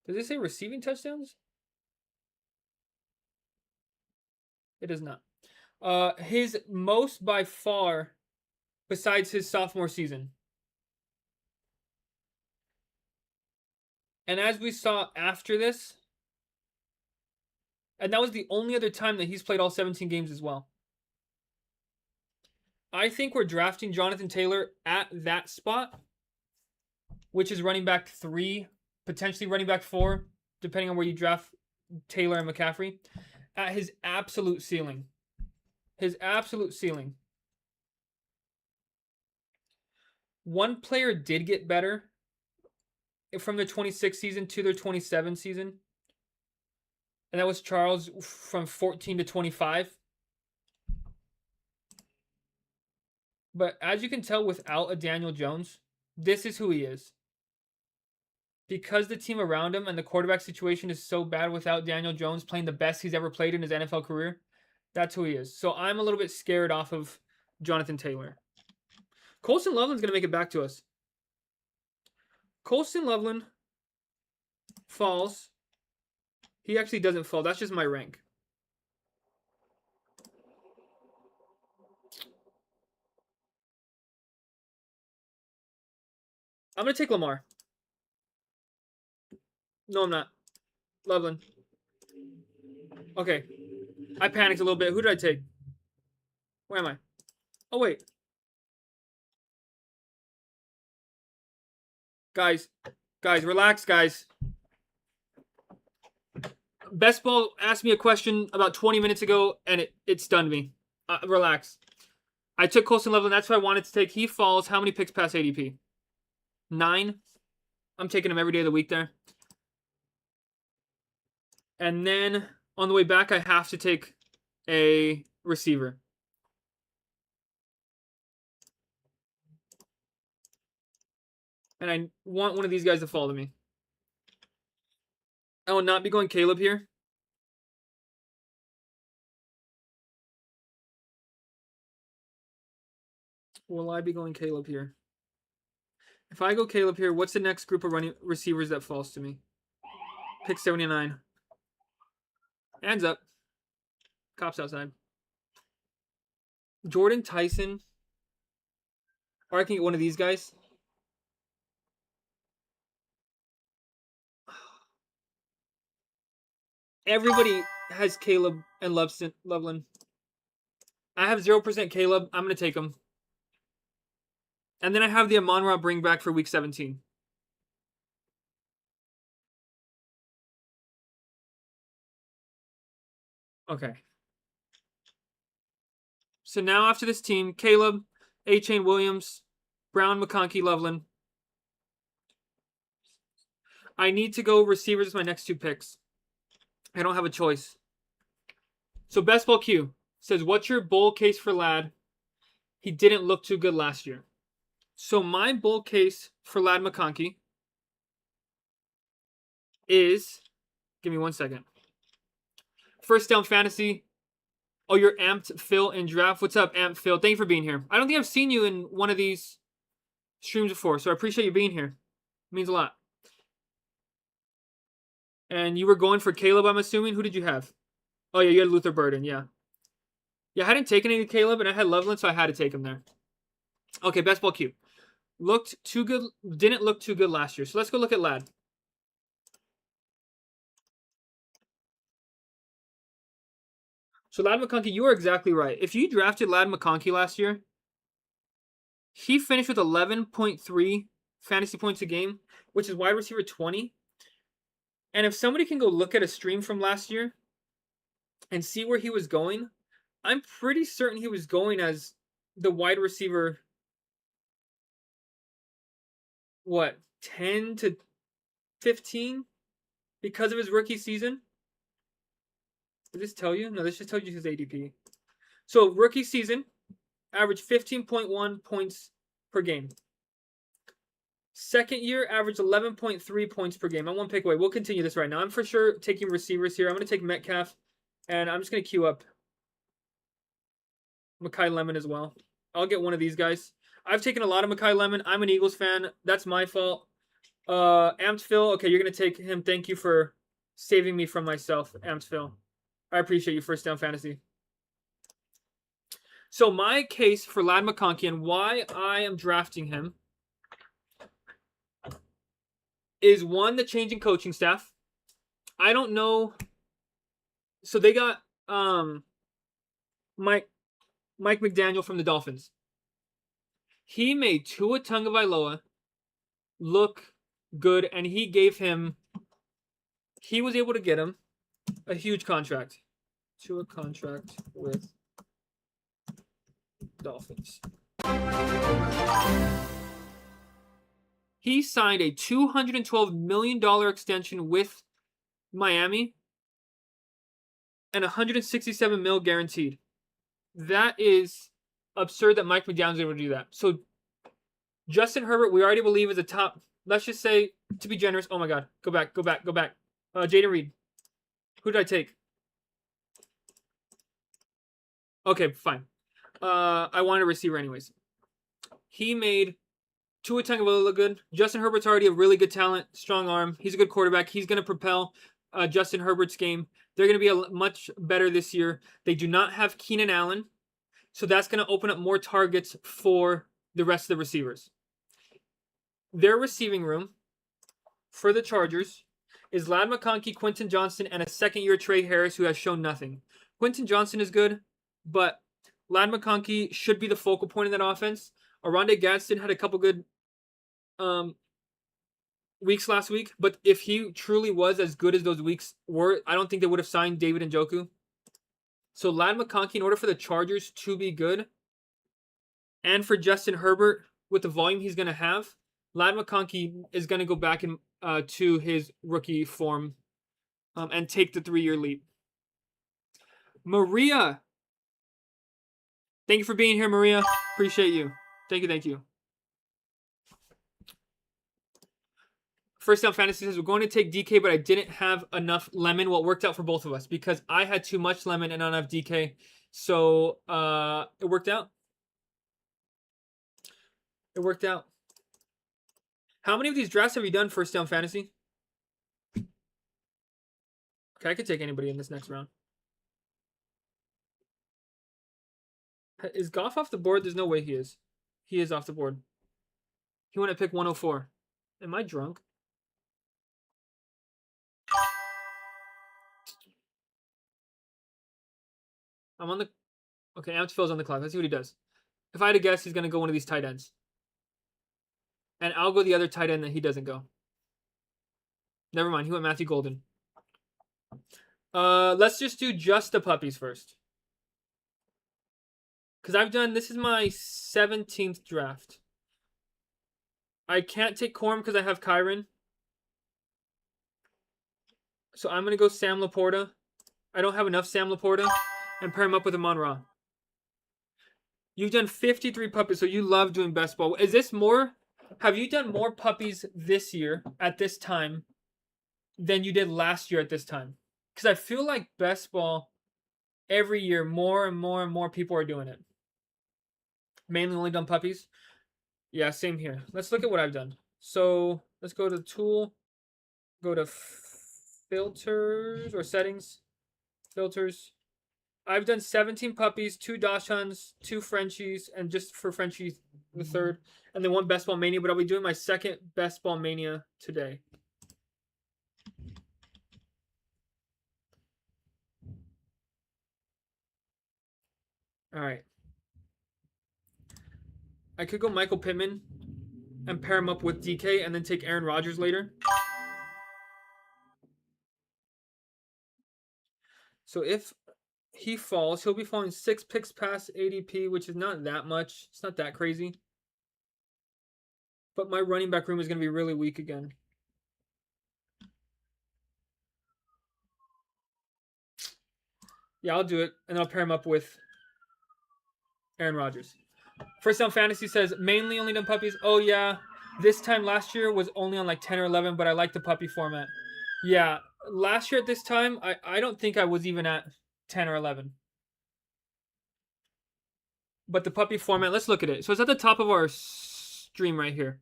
Does it say receiving touchdowns? It does not. His most by far, besides his sophomore season. And as we saw after this, and that was the only other time that he's played all 17 games as well. I think we're drafting Jonathan Taylor at that spot, which is running back 3, potentially running back 4, depending on where you draft Taylor and McCaffrey, at his absolute ceiling. His absolute ceiling. One player did get better from the 26 season to their 27 season. And that was Charles from 14 to 25. But as you can tell, without a Daniel Jones, this is who he is. Because the team around him and the quarterback situation is so bad without Daniel Jones playing the best he's ever played in his NFL career, that's who he is. So I'm a little bit scared off of Jonathan Taylor. Colston Loveland's going to make it back to us. Colston Loveland falls. He actually doesn't fall. That's just my rank. I'm going to take Lamar. No, I'm not. Loveland. Okay. I panicked a little bit. Who did I take? Where am I? Oh, wait. Guys, relax, guys. Best Ball asked me a question about 20 minutes ago, and it stunned me. Relax. I took Colson Loveland. That's what I wanted to take. He falls. How many picks past ADP? 9. I'm taking him every day of the week there. And then on the way back, I have to take a receiver. And I want one of these guys to fall to me. I will not be going Caleb here. Will I be going Caleb here? If I go Caleb here, what's the next group of running receivers that falls to me? Pick 79. Hands up. Cops outside. Jordan Tyson. Or I can get one of these guys. Everybody has Caleb and Loveland. I have 0% Caleb. I'm going to take him. And then I have the Amon-Ra bring back for week 17. Okay. So now after this team, Caleb, A-Chain Williams, Brown, McConkey, Loveland. I need to go receivers as my next 2 picks. I don't have a choice. So Best Ball Q says, what's your bull case for Ladd? He didn't look too good last year. So my bull case for Ladd McConkey is, give me 1 second. First down fantasy. Oh, you're amped Phil in draft. What's up, amped Phil? Thank you for being here. I don't think I've seen you in one of these streams before, so I appreciate you being here. It means a lot. And you were going for Caleb, I'm assuming. Who did you have? Oh, yeah, you had Luther Burden, yeah. Yeah, I hadn't taken any Caleb, and I had Loveland, so I had to take him there. Okay, Best Ball Q. Looked too good. Didn't look too good last year. So let's go look at Ladd. So Ladd McConkey, you are exactly right. If you drafted Ladd McConkey last year, he finished with 11.3 fantasy points a game, which is wide receiver 20. And if somebody can go look at a stream from last year and see where he was going, I'm pretty certain he was going as the wide receiver, 10 to 15 because of his rookie season? Did this tell you? No, this just tells you his ADP. So rookie season, averaged 15.1 points per game. Second year, averaged 11.3 points per game. I'm 1 pick away. We'll continue this right now. I'm for sure taking receivers here. I'm going to take Metcalf, and I'm just going to queue up Mekhi Lemon as well. I'll get one of these guys. I've taken a lot of Mekhi Lemon. I'm an Eagles fan. That's my fault. Amped Phil. Okay, you're going to take him. Thank you for saving me from myself, Amped Phil. I appreciate you, First Down Fantasy. So my case for Ladd McConkey and why I am drafting him is, one, the change in coaching staff. I don't know. So they got Mike McDaniel from the Dolphins. He made Tua Tagovailoa look good, and he was able to get him a huge contract. Tua contract with Dolphins. He signed a $212 million extension with Miami and $167 million guaranteed. That is absurd that Mike McDaniel's able to do that. So Justin Herbert, we already believe is a top, let's just say, to be generous, oh my God, go back. Jaden Reed. Who did I take? Okay, fine. I wanted a receiver anyways. He made Tua Tagovailoa look good. Justin Herbert's already a really good talent, strong arm. He's a good quarterback. He's going to propel Justin Herbert's game. They're going to be much better this year. They do not have Keenan Allen, so that's going to open up more targets for the rest of the receivers. Their receiving room for the Chargers is Ladd McConkey, Quentin Johnston, and a second-year Trey Harris who has shown nothing. Quentin Johnston is good, but Ladd McConkey should be the focal point in that offense. Oronde Gadsden had a couple good weeks last week, but if he truly was as good as those weeks were, I don't think they would have signed David Njoku. So Ladd McConkey, in order for the Chargers to be good, and for Justin Herbert with the volume he's going to have, Ladd McConkey is going to go back to his rookie form and take the 3-year leap. Maria, thank you for being here, Maria. Appreciate you. Thank you. First Down Fantasy says, we're going to take DK, but I didn't have enough lemon. Well, it worked out for both of us because I had too much lemon and not enough DK. So it worked out. It worked out. How many of these drafts have you done, First Down Fantasy? Okay, I could take anybody in this next round. Is Goff off the board? There's no way he is. He is off the board. He went to pick 104. Am I drunk? I'm on the... Okay, Amphil's on the clock. Let's see what he does. If I had to guess, he's going to go one of these tight ends. And I'll go the other tight end that he doesn't go. Never mind. He went Matthew Golden. Let's just do just the puppies first. Because I've done... This is my 17th draft. I can't take Corm because I have Kyron. So I'm going to go Sam Laporta. I don't have enough Sam Laporta. And pair him up with Amon Ra. You've done 53 puppies, so you love doing best ball. Is this more... Have you done more puppies this year at this time than you did last year at this time? Because I feel like best ball, every year, more and more and more people are doing it. Mainly only done puppies? Yeah, same here. Let's look at what I've done. So let's go to the tool. Go to filters or settings. Filters. I've done 17 puppies, 2 Dachshunds, 2 Frenchies, and just for Frenchies, the third, and then 1 Best Ball Mania, but I'll be doing my second Best Ball Mania today. All right. I could go Michael Pittman and pair him up with DK and then take Aaron Rodgers later. So if he falls, he'll be falling 6 picks past ADP, which is not that much. It's not that crazy. But my running back room is going to be really weak again. Yeah, I'll do it, and I'll pair him up with Aaron Rodgers. First Down Fantasy says, mainly only done puppies. Oh, yeah. This time last year was only on like 10 or 11, but I like the puppy format. Yeah, last year at this time, I don't think I was even at 10 or 11. But the puppy format, let's look at it. So it's at the top of our stream right here.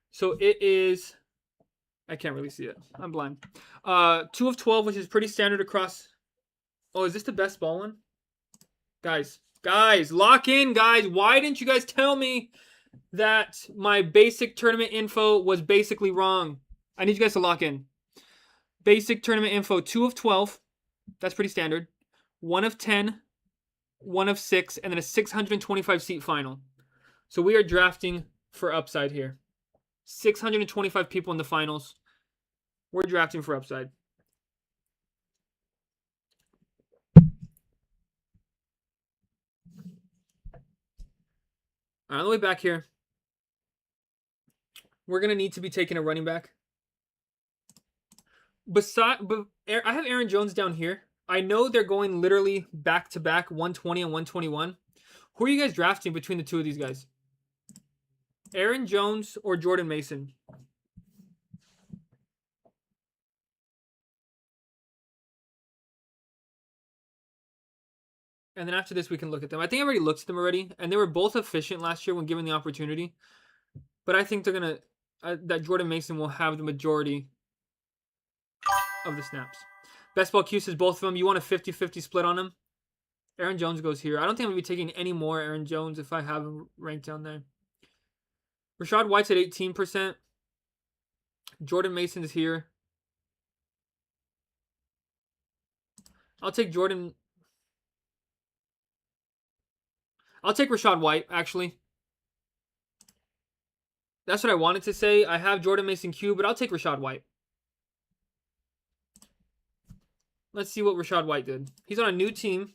So it is, I can't really see it. I'm blind. 2 of 12, which is pretty standard across. Oh, is this the best ball one? Guys, lock in, guys. Why didn't you guys tell me that my basic tournament info was basically wrong? I need you guys to lock in. Basic tournament info, 2 of 12. That's pretty standard. 1 of 10, 1 of 6, and then a 625 seat final. So we are drafting for upside here. 625 people in the finals. We're drafting for upside. All right, on the way back here, we're going to need to be taking a running back. I have Aaron Jones down here. I know they're going literally back-to-back 120 and 121. Who are you guys drafting between the two of these guys? Aaron Jones or Jordan Mason? And then after this, we can look at them. I think I already looked at them already, and they were both efficient last year when given the opportunity. But I think they're going to, that Jordan Mason will have the majority of the snaps. Best ball Q says both of them. You want a 50-50 split on them? Aaron Jones goes here. I don't think I'm going to be taking any more Aaron Jones if I have him ranked down there. Rashad White's at 18%. Jordan Mason's here. I'll take Jordan. I'll take Rashad White, actually. That's what I wanted to say. I have Jordan Mason Q, but I'll take Rashad White. Let's see what Rashad White did. He's on a new team.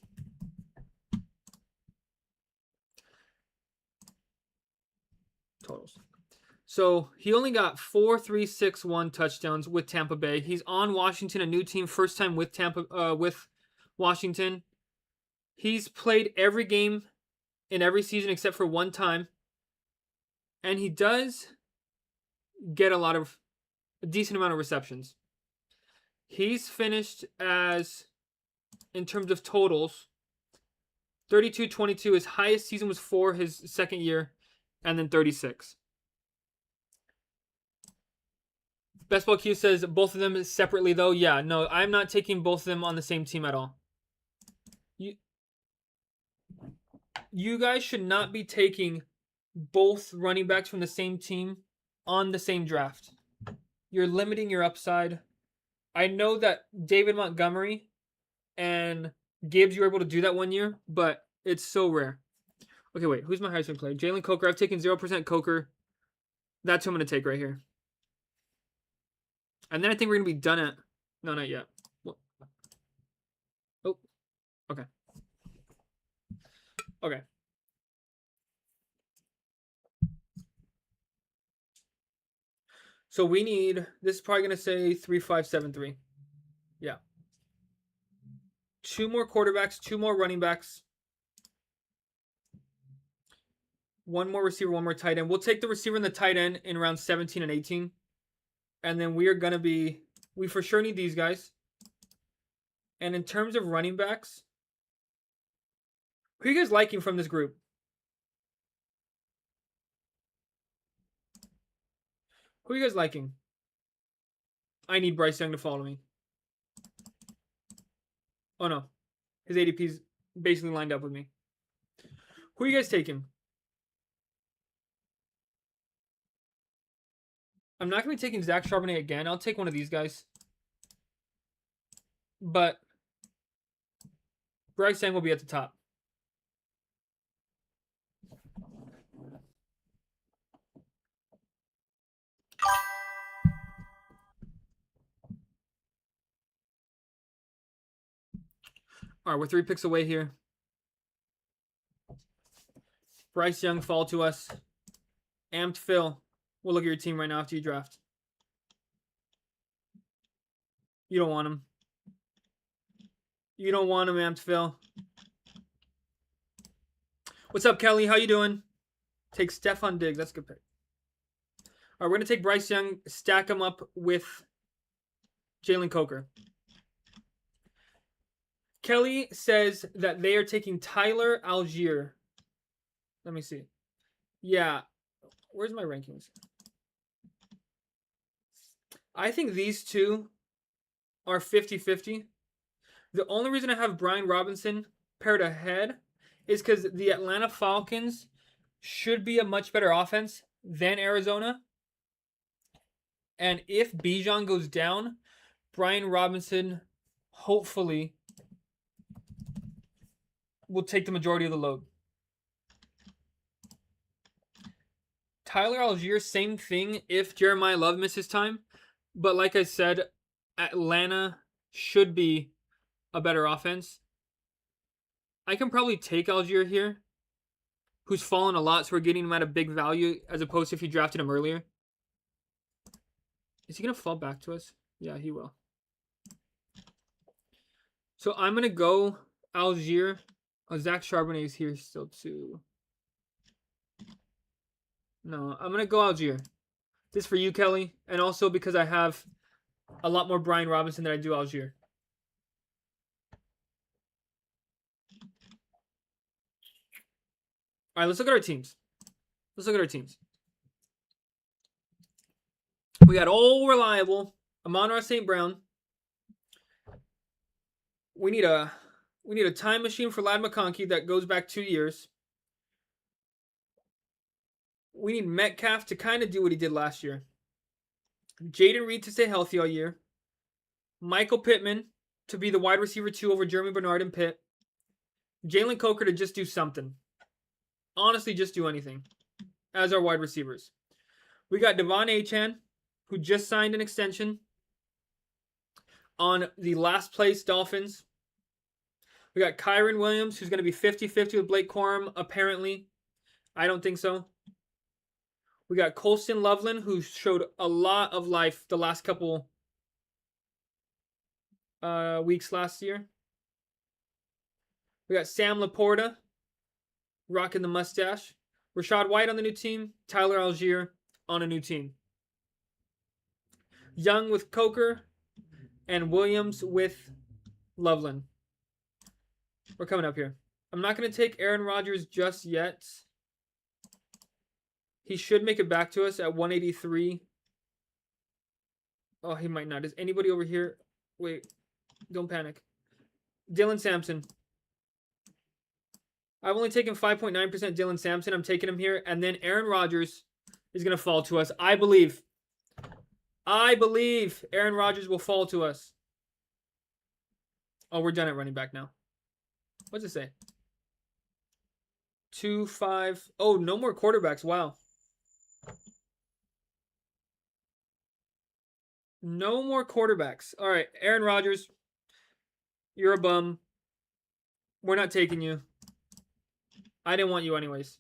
Totals. So he only got 4, 3, 6, 1 touchdowns with Tampa Bay. He's on Washington, a new team, first time with with Washington. He's played every game in every season except for one time. And he does get a decent amount of receptions. He's finished as, in terms of totals, 32-22. His highest season was 4 his second year, and then 36. Best Ball Q says both of them separately, though. Yeah, no, I'm not taking both of them on the same team at all. You guys should not be taking both running backs from the same team on the same draft. You're limiting your upside. I know that David Montgomery and Gibbs, you were able to do that one year, but it's so rare. Okay, wait. Who's my Heisman player? Jalen Coker. I've taken 0% Coker. That's who I'm going to take right here. And then I think we're going to be done at... No, not yet. Oh, okay. Okay. So we need... This is probably going to say 3-5-7-3. Yeah. 2 more quarterbacks, 2 more running backs. 1 more receiver, 1 more tight end. We'll take the receiver and the tight end in round 17 and 18. And then we are going to be... We for sure need these guys. And in terms of running backs, who are you guys liking from this group? Who are you guys liking? I need Bryce Young to follow me. Oh, no. His ADP's basically lined up with me. Who are you guys taking? I'm not going to be taking Zach Charbonnet again. I'll take one of these guys. But Bryce Young will be at the top. All right, we're 3 picks away here. Bryce Young, fall to us. Amped Phil. We'll look at your team right now after you draft. You don't want him. You don't want him, Amped Phil. What's up, Kelly? How you doing? Take Stephon Diggs. That's a good pick. All right, we're going to take Bryce Young, stack him up with Jalen Coker. Kelly says that they are taking Tyler Algier. Let me see. Yeah. Where's my rankings? I think these two are 50-50. The only reason I have Brian Robinson paired ahead is because the Atlanta Falcons should be a much better offense than Arizona. And if Bijan goes down, Brian Robinson hopefully will take the majority of the load. Tyler Algier, same thing if Jeremiah Love misses time. But like I said, Atlanta should be a better offense. I can probably take Algier here, who's fallen a lot, so we're getting him at a big value as opposed to if you drafted him earlier. Is he going to fall back to us? Yeah, he will. So I'm going to go Algier. Oh, Zach Charbonnet is here still too. No, I'm going to go Algier. This is for you, Kelly. And also because I have a lot more Brian Robinson than I do Algier. All right, let's look at our teams. We got old reliable Amon-Ra St. Brown. We need a time machine for Ladd McConkey that goes back 2 years. We need Metcalf to kind of do what he did last year. Jaden Reed to stay healthy all year. Michael Pittman to be the wide receiver 2 over Jeremy Bernard and Pitt. Jalen Coker to just do something. Honestly, just do anything as our wide receivers. We got Devon Achane, who just signed an extension on the last place Dolphins. We got Kyron Williams, who's going to be 50-50 with Blake Corum, apparently. I don't think so. We got Colston Loveland, who showed a lot of life the last couple weeks last year. We got Sam Laporta, rocking the mustache. Rashad White on the new team. Tyler Algier on a new team. Young with Coker. And Williams with Loveland. We're coming up here. I'm not going to take Aaron Rodgers just yet. He should make it back to us at 183. Oh, he might not. Is anybody over here? Wait. Don't panic. Dylan Sampson. I've only taken 5.9% Dylan Sampson. I'm taking him here. And then Aaron Rodgers is going to fall to us. I believe Aaron Rodgers will fall to us. Oh, we're done at running back now. What's it say? 2, 5. Oh, no more quarterbacks. Wow. No more quarterbacks. All right, Aaron Rodgers, you're a bum. We're not taking you. I didn't want you anyways.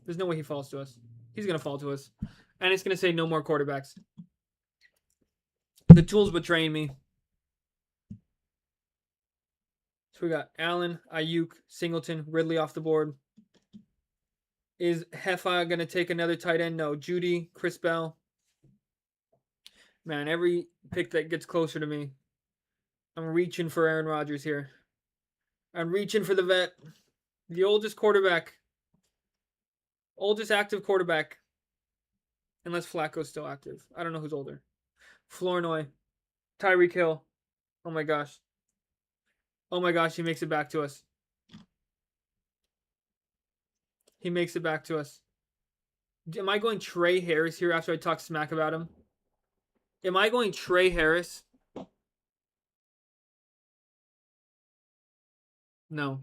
There's no way he falls to us. He's going to fall to us. And it's going to say no more quarterbacks. The tool's betraying me. So we got Allen, Ayuk, Singleton, Ridley off the board. Is Heffa going to take another tight end? No. Judy, Chris Bell. Man, every pick that gets closer to me, I'm reaching for Aaron Rodgers here. I'm reaching for the vet. The oldest quarterback. Oldest active quarterback. Unless Flacco's still active. I don't know who's older. Flournoy. Tyreek Hill. Oh my gosh. Oh my gosh, he makes it back to us. He makes it back to us. Am I going Trey Harris here after I talk smack about him? Am I going Trey Harris? No.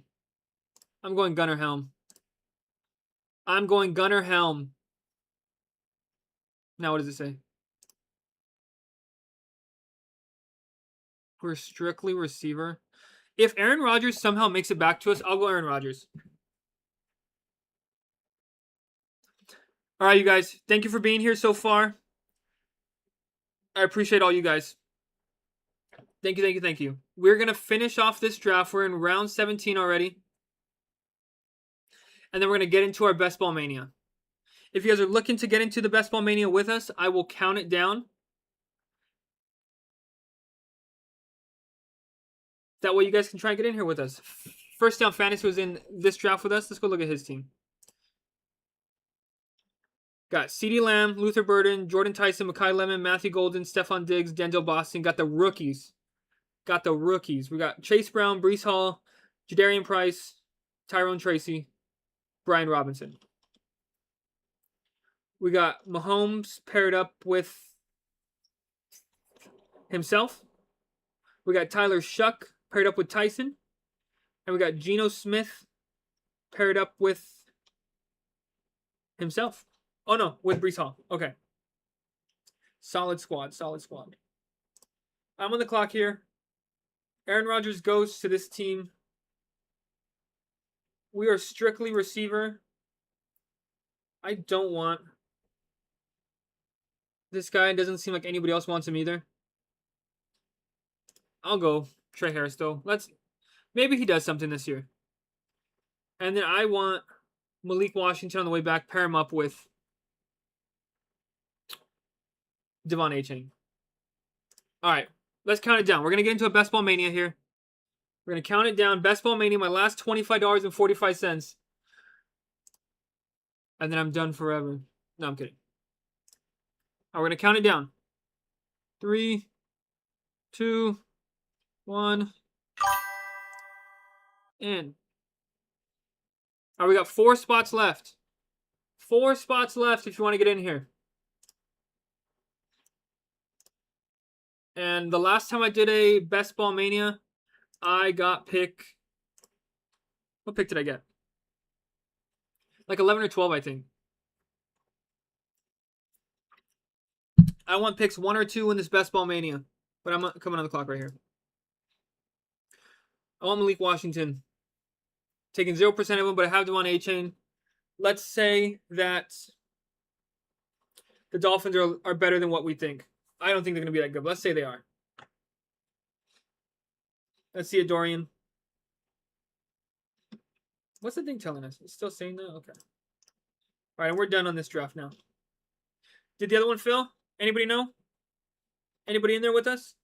I'm going Gunnar Helm. I'm going Gunnar Helm. Now what does it say? We're strictly receiver. If Aaron Rodgers somehow makes it back to us, I'll go Aaron Rodgers. All right, you guys. Thank you for being here so far. I appreciate all you guys. Thank you, thank you, thank you. We're going to finish off this draft. We're in round 17 already. And then we're going to get into our Best Ball Mania. If you guys are looking to get into the Best Ball Mania with us, I will count it down. That way you guys can try and get in here with us. First Down Fantasy was in this draft with us. Let's go look at his team. Got CeeDee Lamb, Luther Burden, Jordan Tyson, Mekhi Lemon, Matthew Golden, Stephon Diggs, Denzel Boston. Got the rookies. We got Chase Brown, Breece Hall, Jadarian Price, Tyrone Tracy, Brian Robinson. We got Mahomes paired up with himself. We got Tyler Shuck paired up with Tyson. And we got Geno Smith paired up with himself. Oh, no, with Breece Hall. Okay. Solid squad. I'm on the clock here. Aaron Rodgers goes to this team. We are strictly receiver. I don't want this guy. Doesn't seem like anybody else wants him either. I'll go Trey Harris, though. Maybe he does something this year. And then I want Malik Washington on the way back. Pair him up with Devon Achane. All right, let's count it down. We're going to get into a Best Ball Mania here. We're going to count it down. Best Ball Mania, my last $25.45. And then I'm done forever. No, I'm kidding. All right, we're going to count it down. 3, 2, 1. In. All right, we got 4 spots left. 4 spots left if you want to get in here. And the last time I did a Best Ball Mania, I got pick. What pick did I get? Like 11 or 12, I think. I want picks 1 or 2 in this Best Ball Mania. But I'm coming on the clock right here. I want Malik Washington. Taking 0% of him, but I have them on A-Chain. Let's say that the Dolphins are better than what we think. I don't think they're going to be that good, but let's say they are. Let's see a Dorian. What's the thing telling us? It's still saying that? Okay. All right, we're done on this draft now. Did the other one fill? Anybody know? Anybody in there with us?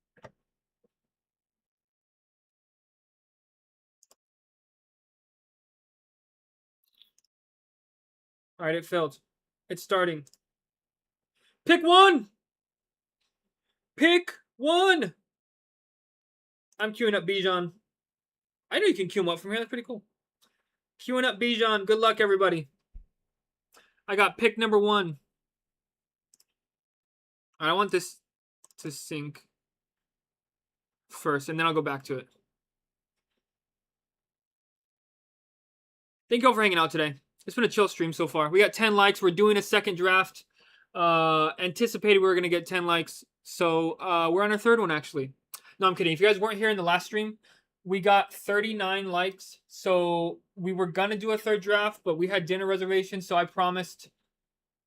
All right, it filled. It's starting. Pick 1! Pick 1! I'm queuing up Bijan. I know you can queue him up from here. That's pretty cool. Queuing up Bijan. Good luck, everybody. I got pick number 1. I want this to sync first, and then I'll go back to it. Thank you all for hanging out today. It's been a chill stream so far. We got 10 likes. We're doing a second draft. Anticipated we were going to get 10 likes. So we're on our third one, actually. No, I'm kidding. If you guys weren't here in the last stream, we got 39 likes. So we were going to do a third draft, but we had dinner reservations. So I promised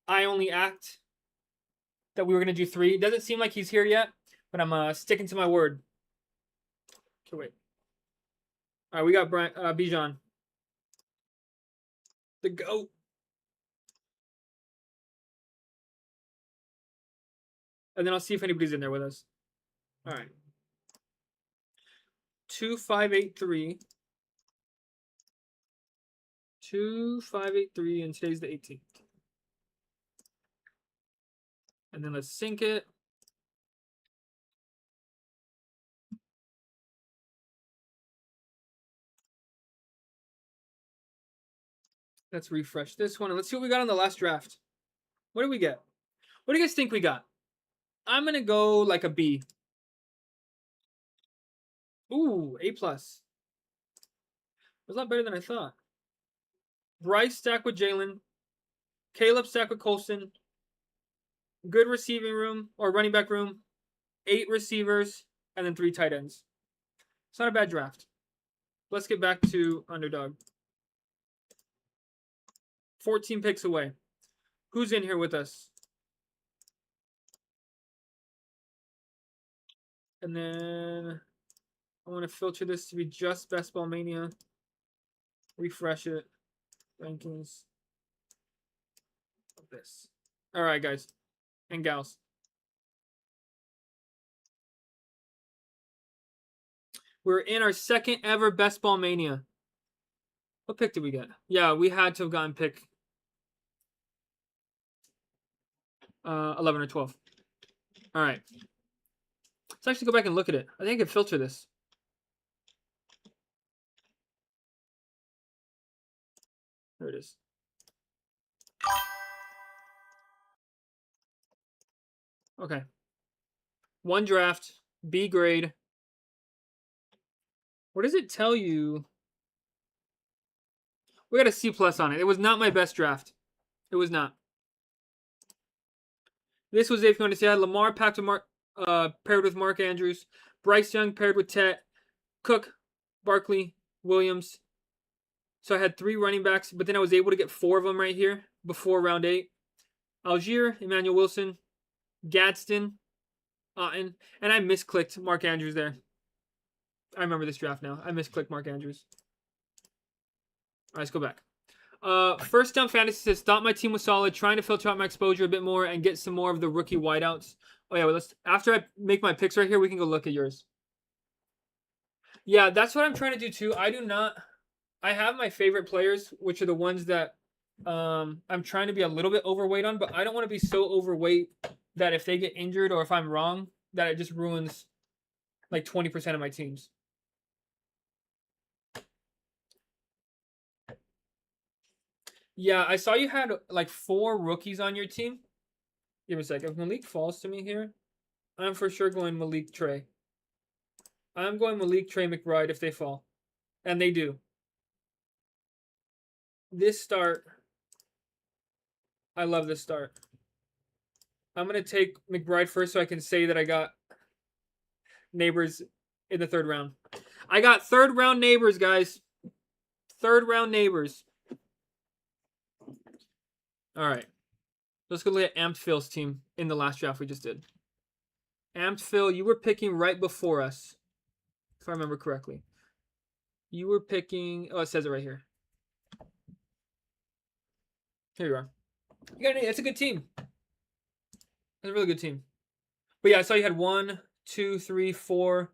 I only act that we were going to do 3. It doesn't seem like he's here yet, but I'm sticking to my word. Okay, wait. All right, we got Bijan. The GOAT. And then I'll see if anybody's in there with us. All right. 2583. 2583, and today's the 18th. And then let's sync it. Let's refresh this one. And let's see what we got on the last draft. What did we get? What do you guys think we got? I'm going to go like a B. Ooh, A+. Was a lot better than I thought. Bryce stacked with Jalen. Caleb stacked with Colston. Good receiving room, or running back room. 8 receivers, and then 3 tight ends. It's not a bad draft. Let's get back to Underdog. 14 picks away. Who's in here with us? And then I want to filter this to be just Best Ball Mania. Refresh it. Rankings. Of this. All right, guys and gals. We're in our second ever Best Ball Mania. What pick did we get? Yeah, we had to have gotten pick 11 or 12. All right. Let's actually go back and look at it. I think I can filter this. There it is. Okay. 1 draft, B grade. What does it tell you? We got a C+ on it. It was not my best draft. It was not. This was, if you want to say, I had Lamar paired with Mark Andrews, Bryce Young paired with Tet, Cook, Barkley, Williams. So I had 3 running backs, but then I was able to get 4 of them right here before round 8. Algier, Emmanuel Wilson, Gadsden, Otten, and I misclicked Mark Andrews there. I remember this draft now. I misclicked Mark Andrews. All right, let's go back. First Down Fantasy says, thought my team was solid, trying to filter out my exposure a bit more and get some more of the rookie wideouts. Oh yeah, well, after I make my picks right here, we can go look at yours. Yeah, that's what I'm trying to do too. I have my favorite players, which are the ones that I'm trying to be a little bit overweight on, but I don't want to be so overweight that if they get injured or if I'm wrong, that it just ruins like 20% of my teams. Yeah, I saw you had like 4 rookies on your team. Give me a sec. If Malik falls to me here, I'm for sure going Malik Trey. I'm going Malik Trey McBride if they fall. And they do. This start, I love this start. I'm going to take McBride first so I can say that I got Neighbors in the 3rd round. I got 3rd round Neighbors, guys. 3rd round Neighbors. All right. Let's go look at Amped Phil's team in the last draft we just did. Amped Phil, you were picking right before us, if I remember correctly. You were picking... Oh, it says it right here. Here you are. It's a good team. It's a really good team. But yeah, I saw you had 1, 2, 3, 4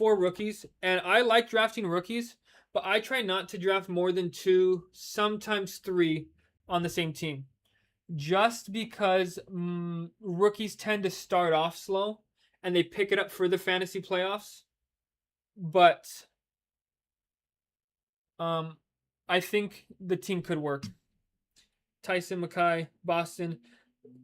rookies. And I like drafting rookies, but I try not to draft more than 2, sometimes 3 on the same team. Just because rookies tend to start off slow and they pick it up for the fantasy playoffs. But I think the team could work. Tyson McKay, Boston.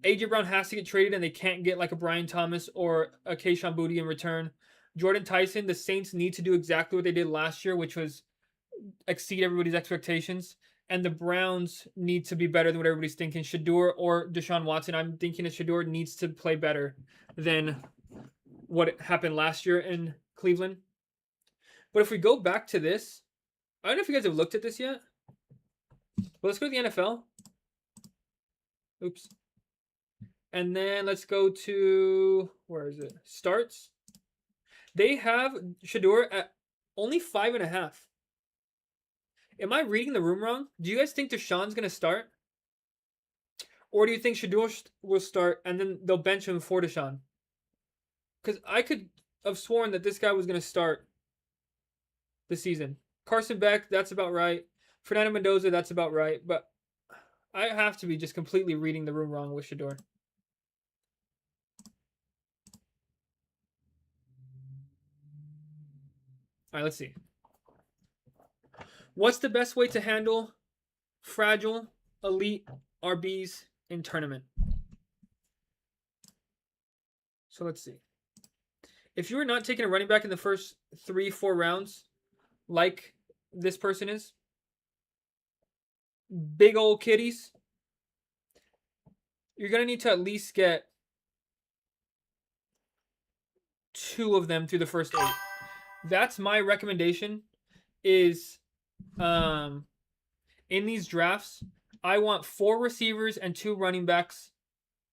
AJ Brown has to get traded and they can't get like a Brian Thomas or a Kayshon Boutte in return. Jordan Tyson, the Saints need to do exactly what they did last year, which was exceed everybody's expectations. And the Browns need to be better than what everybody's thinking. Shedeur or Deshaun Watson, I'm thinking that Shedeur needs to play better than what happened last year in Cleveland. But if we go back to this, I don't know if you guys have looked at this yet. But let's go to the NFL. Oops. And then let's go to, where is it? Starts. They have Shedeur at only 5.5. Am I reading the room wrong? Do you guys think Deshaun's going to start? Or do you think Shedeur will start and then they'll bench him for Deshaun? Because I could have sworn that this guy was going to start the season. Carson Beck, that's about right. Fernando Mendoza, that's about right. But I have to be just completely reading the room wrong with Shedeur. All right, let's see. What's the best way to handle fragile elite RBs in tournament? So let's see. If you are not taking a running back in the first 3-4 rounds, like this person is, big old kitties, you're going to need to at least get 2 of them through the first 8. That's my recommendation is in these drafts, I want 4 receivers and 2 running backs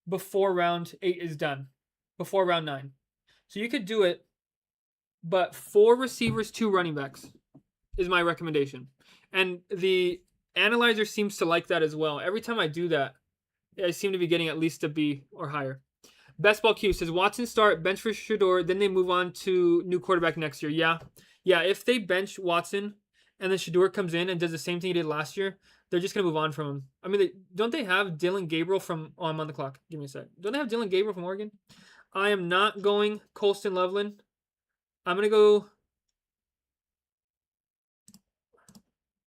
before round 8 is done, before round 9. So you could do it, but 4 receivers, 2 running backs is my recommendation. And the analyzer seems to like that as well. Every time I do that, I seem to be getting at least a B or higher. Best Ball Q says Watson start, bench for Shedeur, then they move on to new quarterback next year. Yeah. If they bench Watson and then Shedeur comes in and does the same thing he did last year, they're just going to move on from him. I mean, don't they have Dylan Gabriel from... Oh, I'm on the clock. Give me a sec. Don't they have Dylan Gabriel from Oregon? I am not going Colston Loveland. I'm going to go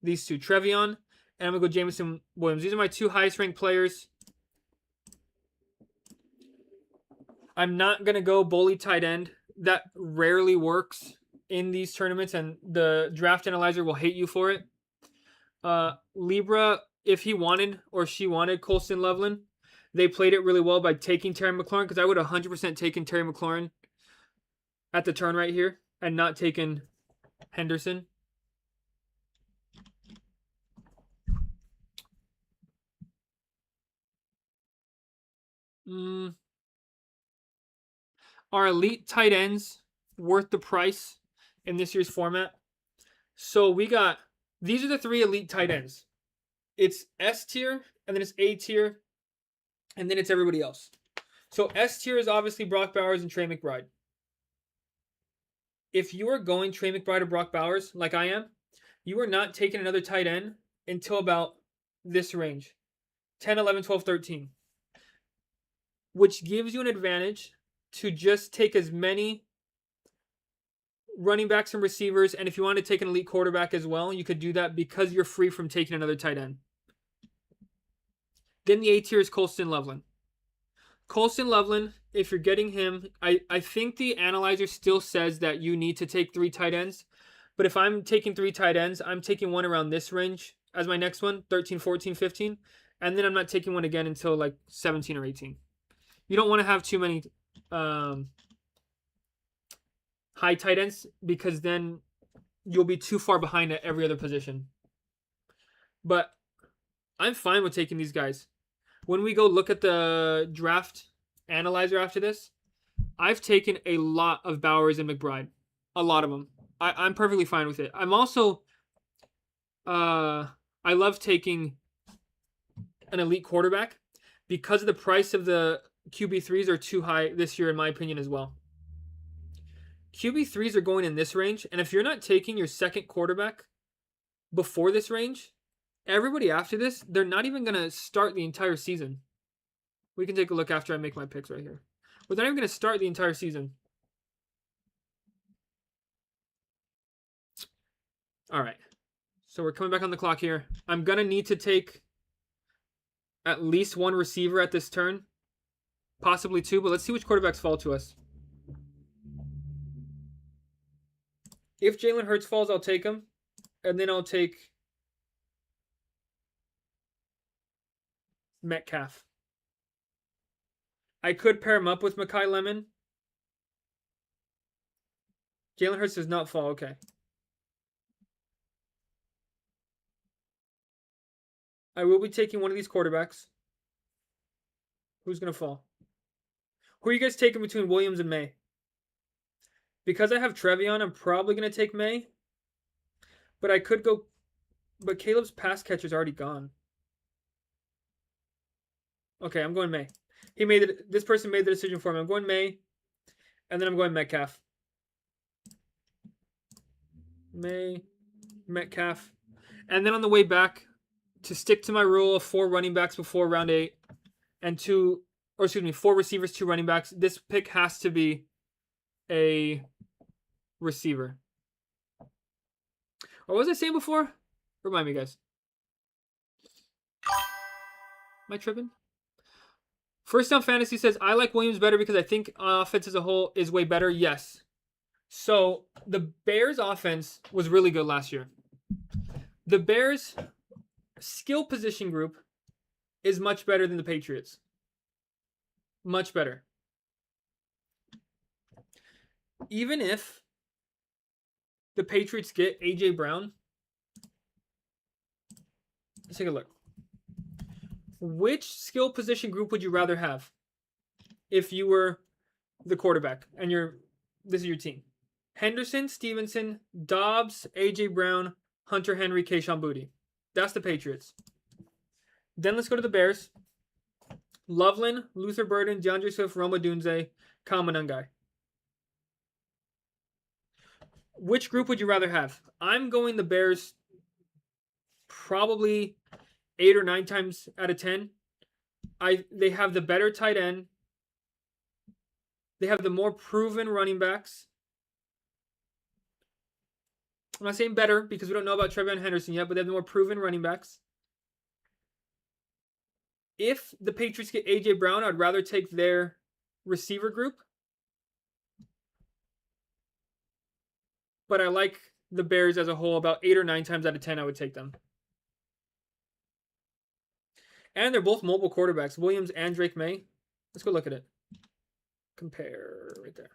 these 2, Trevion, and I'm going to go Jameson Williams. These are my 2 highest ranked players. I'm not going to go bully tight end. That rarely works in these tournaments, and the draft analyzer will hate you for it. Libra, if he wanted or she wanted Colston Loveland, they played it really well by taking Terry McLaurin, because I would have 100% taken Terry McLaurin at the turn right here and not taken Henderson. Are elite tight ends worth the price in this year's format? So we got, these are the 3 elite tight ends. It's S tier, and then it's A tier, and then it's everybody else. So S tier is obviously Brock Bowers and Trey McBride. If you are going Trey McBride or Brock Bowers, like I am, you are not taking another tight end until about this range. 10, 11, 12, 13. Which gives you an advantage to just take as many running backs and receivers, and if you want to take an elite quarterback as well, you could do that because you're free from taking another tight end. Then the A tier is Colston Loveland. Colston Loveland, if you're getting him, I think the analyzer still says that you need to take 3 tight ends. But if I'm taking 3 tight ends, I'm taking one around this range as my next one, 13, 14, 15. And then I'm not taking one again until like 17 or 18. You don't want to have too many high tight ends because then you'll be too far behind at every other position. But I'm fine with taking these guys. When we go look at the draft analyzer after this, I've taken a lot of Bowers and McBride. A lot of them. I'm perfectly fine with it. I'm also, I love taking an elite quarterback because of the price of the QB3s are too high this year, in my opinion, as well. QB3s are going in this range, and if you're not taking your second quarterback before this range, everybody after this, they're not even going to start the entire season. We can take a look after I make my picks right here. But they're not even going to start the entire season. All right. So we're coming back on the clock here. I'm going to need to take at least one receiver at this turn. Possibly 2, but let's see which quarterbacks fall to us. If Jalen Hurts falls, I'll take him. And then I'll take Metcalf. I could pair him up with Mekhi Lemon. Jalen Hurts does not fall. Okay. I will be taking one of these quarterbacks. Who's going to fall? Who are you guys taking between Williams and May? Because I have Trevion, I'm probably going to take May. But I could go... But Caleb's pass catcher's already gone. Okay, I'm going May. This person made the decision for me. I'm going May. And then I'm going Metcalf. May, Metcalf. And then on the way back, to stick to my rule of 4 running backs before round 8, and 4 receivers, 2 running backs, this pick has to be a receiver. Or what was I saying before? Remind me, guys. Am I tripping? First Down Fantasy says, I like Williams better because I think offense as a whole is way better. Yes. So the Bears offense was really good last year. The Bears skill position group is much better than the Patriots. Much better. Even if the Patriots get A.J. Brown, let's take a look. Which skill position group would you rather have if you were the quarterback and this is your team? Henderson, Stevenson, Dobbs, A.J. Brown, Hunter Henry, Kayshon Boutte. That's the Patriots. Then let's go to the Bears. Loveland, Luther Burden, DeAndre Swift, Roma Dunze, Kyle Monangai. Which group would you rather have? I'm going the Bears probably 8 or 9 times out of 10. They have the better tight end. They have the more proven running backs. I'm not saying better because we don't know about Trevion Henderson yet, but they have the more proven running backs. If the Patriots get A.J. Brown, I'd rather take their receiver group. But I like the Bears as a whole. About 8 or 9 times out of 10, I would take them. And they're both mobile quarterbacks, Williams and Drake May. Let's go look at it. Compare right there.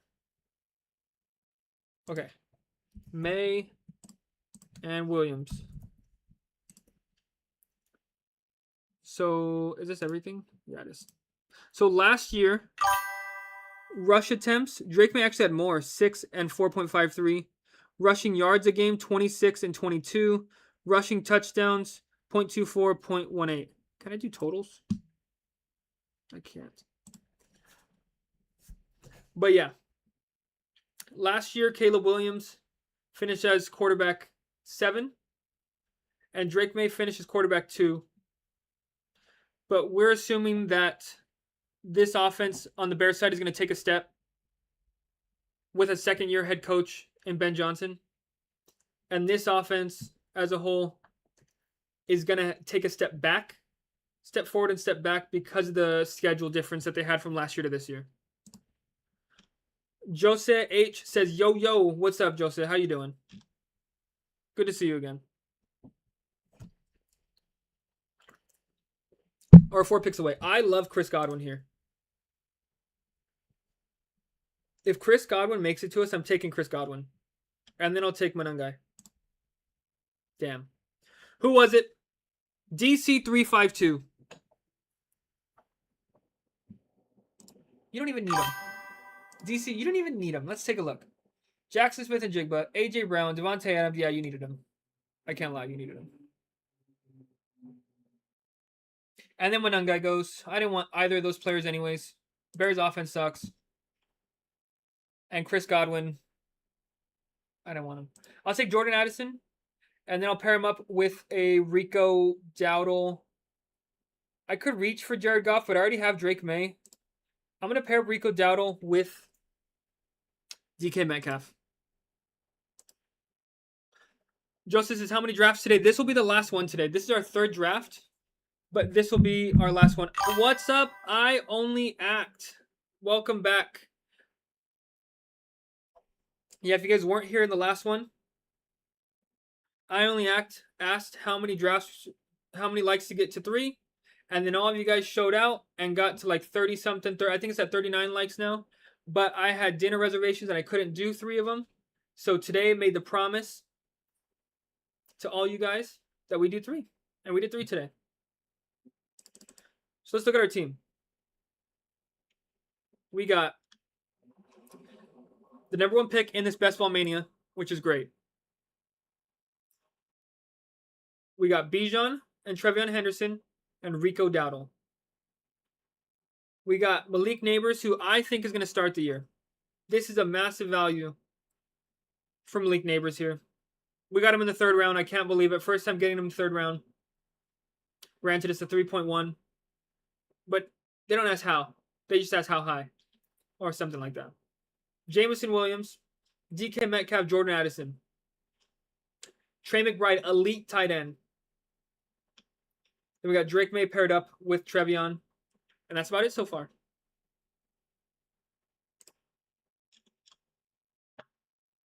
Okay. May and Williams. So, is this everything? Yeah, it is. So, last year, rush attempts, Drake May actually had more, 6 and 4.53. Rushing yards a game, 26 and 22. Rushing touchdowns, 0.24, 0.18. Can I do totals? I can't. But yeah. Last year, Caleb Williams finished as quarterback 7. And Drake May finished as quarterback 2. But we're assuming that this offense on the Bears side is going to take a step with a second-year head coach in Ben Johnson. And this offense as a whole is going to take a step forward and step back because of the schedule difference that they had from last year to this year. Jose H says, yo, what's up, Jose? How you doing? Good to see you again. Or 4 picks away. I love Chris Godwin here. If Chris Godwin makes it to us, I'm taking Chris Godwin. And then I'll take Manungai. Damn. Who was it? DC352. You don't even need him. DC, you don't even need him. Let's take a look. Jackson Smith and Jigba, A.J. Brown, Devontae Adams. Yeah, you needed him. I can't lie, you needed him. And then when Manungai goes, I didn't want either of those players anyways. Bears offense sucks. And Chris Godwin, I don't want him. I'll take Jordan Addison, and then I'll pair him up with a Rico Dowdle. I could reach for Jared Goff, but I already have Drake May. I'm going to pair Rico Dowdle with DK Metcalf. Joseph says, how many drafts today? This will be the last one today. This is our 3rd draft, but this will be our last one. What's up? I Only Act. Welcome back. Yeah, if you guys weren't here in the last one, I Only Act asked how many likes to get to 3, and then all of you guys showed out and got to like 30 something. I think it's at 39 likes now. But I had dinner reservations and I couldn't do 3 of them. So today I made the promise to all you guys that we do 3. And we did 3 today. So let's look at our team. We got the number 1 pick in this Best Ball Mania, which is great. We got Bijan and Trevion Henderson and Rico Dowdle. We got Malik Neighbors, who I think is going to start the year. This is a massive value from Malik Neighbors here. We got him in the 3rd round. I can't believe it. First time getting him in the 3rd round. Granted, it's a 3.1. But they don't ask how. They just ask how high. Or something like that. Jameson Williams. DK Metcalf, Jordan Addison. Trey McBride, elite tight end. Then we got Drake May paired up with Trevion. And that's about it so far.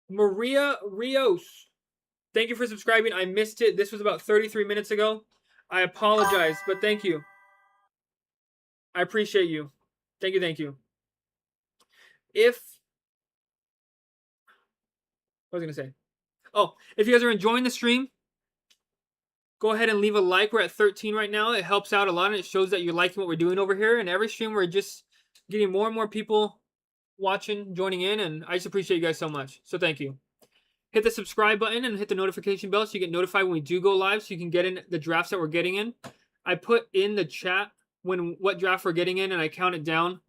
Maria Rios. Thank you for subscribing. I missed it. This was about 33 minutes ago. I apologize, but thank you. I appreciate you. Thank you. What was I going to say? Oh, if you guys are enjoying the stream, go ahead and leave a like. We're at 13 right now. It helps out a lot, and it shows that you're liking what we're doing over here. And every stream, we're just getting more and more people watching, joining in, and I just appreciate you guys so much. So thank you. Hit the subscribe button and hit the notification bell so you get notified when we do go live, so you can get in the drafts that we're getting in. I put in the chat what draft we're getting in, and I count it down.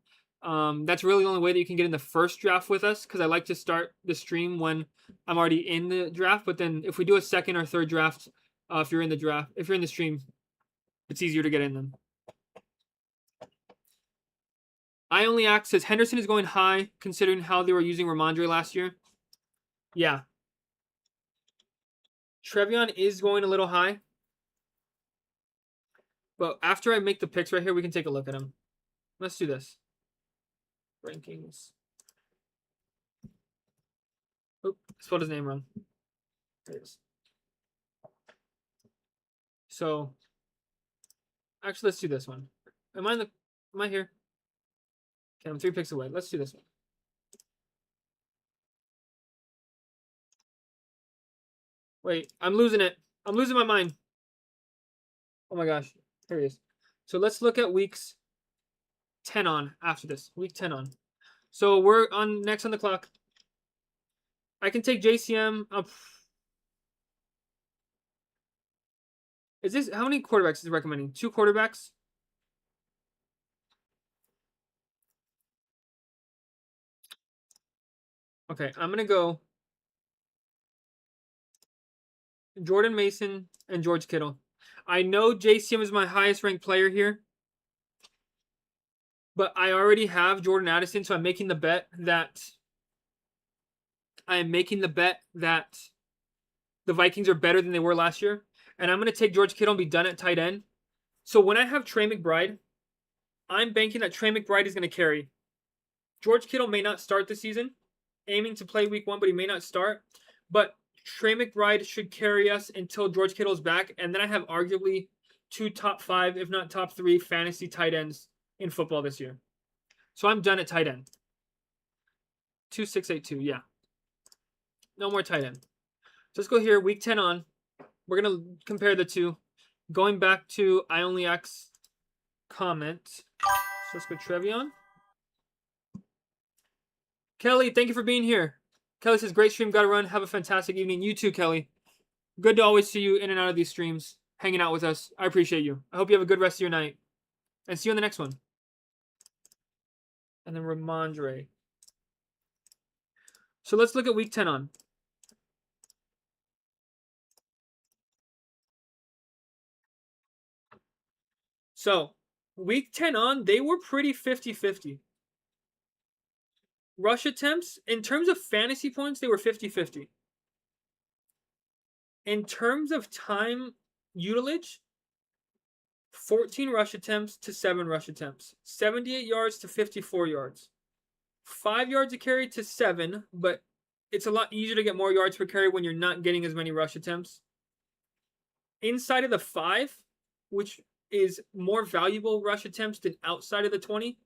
That's really the only way that you can get in the first draft with us, because I like to start the stream when I'm already in the draft. But then if we do a 2nd or 3rd draft, if you're in the stream, it's easier to get in them. I Only Act says Henderson is going high considering how they were using Ramondre last year. Yeah. Trevion is going a little high. But after I make the picks right here, we can take a look at them. Let's do this. Rankings. Oop, I spelled his name wrong. There it is. So, actually, let's do this one. Am I here? Okay, I'm 3 picks away. Let's do this one. Wait, I'm losing it. I'm losing my mind. Oh my gosh. Here it is. So let's look at weeks 10 on after this. Week 10 on. So we're next on the clock. I can take JCM up. How many quarterbacks is it recommending? 2 quarterbacks? Okay, I'm going to go Jordan Mason and George Kittle. I know JCM is my highest ranked player here. But I already have Jordan Addison, so I'm making the bet that the Vikings are better than they were last year. And I'm going to take George Kittle and be done at tight end. So when I have Trey McBride, I'm banking that Trey McBride is going to carry. George Kittle may not start the season, aiming to play week 1, but he may not start. But Trey McBride should carry us until George Kittle is back. And then I have arguably 2 top 5, if not top 3, fantasy tight ends in football this year. So I'm done at tight end. 2682, yeah. No more tight end. So let's go here, week 10 on. We're going to compare the two. Going back to I Only X comment. So let's go Trevion. Kelly, thank you for being here. Kelly says, great stream, gotta run. Have a fantastic evening. You too, Kelly. Good to always see you in and out of these streams, hanging out with us. I appreciate you. I hope you have a good rest of your night. And see you on the next one. And then Ramondre. So let's look at week 10 on. So, week 10 on, they were pretty 50-50. Rush attempts, in terms of fantasy points, they were 50-50. In terms of time utilage, 14 rush attempts to 7 rush attempts. 78 yards to 54 yards. 5 yards a carry to 7, but it's a lot easier to get more yards per carry when you're not getting as many rush attempts. Inside of the 5, which is more valuable rush attempts than outside of the 20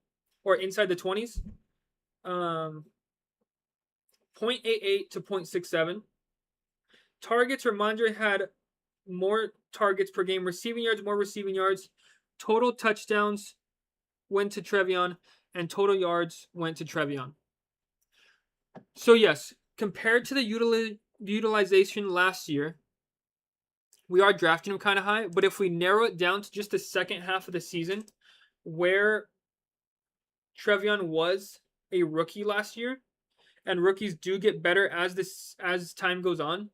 or inside the 20s. 0.88 to 0.67. Targets, Ramondre had more targets per game. Receiving yards, more receiving yards. Total touchdowns went to Trevion, and total yards went to Trevion. So yes, compared to the utilization last year, we are drafting him kind of high, but if we narrow it down to just the second half of the season, where Trevion was a rookie last year, and rookies do get better as time goes on,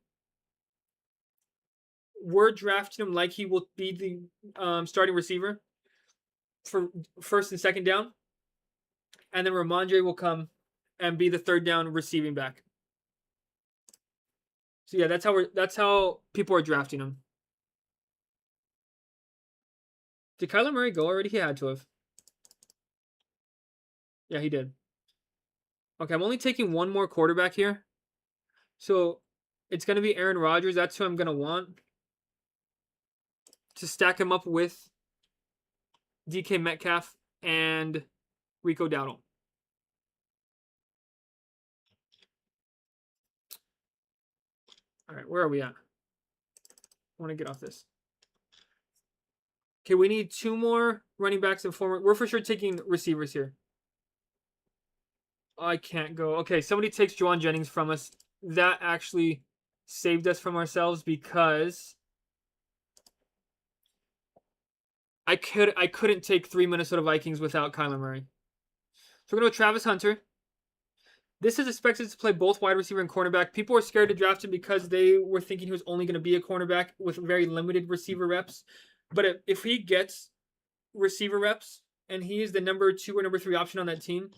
we're drafting him like he will be the starting receiver for first and second down, and then Ramondre will come and be the third down receiving back. So yeah, that's how people are drafting him. Did Kyler Murray go already? He had to have. Yeah, he did. Okay, I'm only taking one more quarterback here. So it's going to be Aaron Rodgers. That's who I'm going to want to stack him up with DK Metcalf and Rico Dowdle. All right, where are we at? I want to get off this. Okay, we need 2 more running backs and 4 more. We're for sure taking receivers here. I can't go. Okay, somebody takes Juwan Jennings from us. That actually saved us from ourselves because I couldn't take 3 Minnesota Vikings without Kyler Murray. So we're going to go Travis Hunter. This is expected to play both wide receiver and cornerback. People were scared to draft him because they were thinking he was only going to be a cornerback with very limited receiver reps. But if he gets receiver reps and he is the number 2 or number 3 option on that team,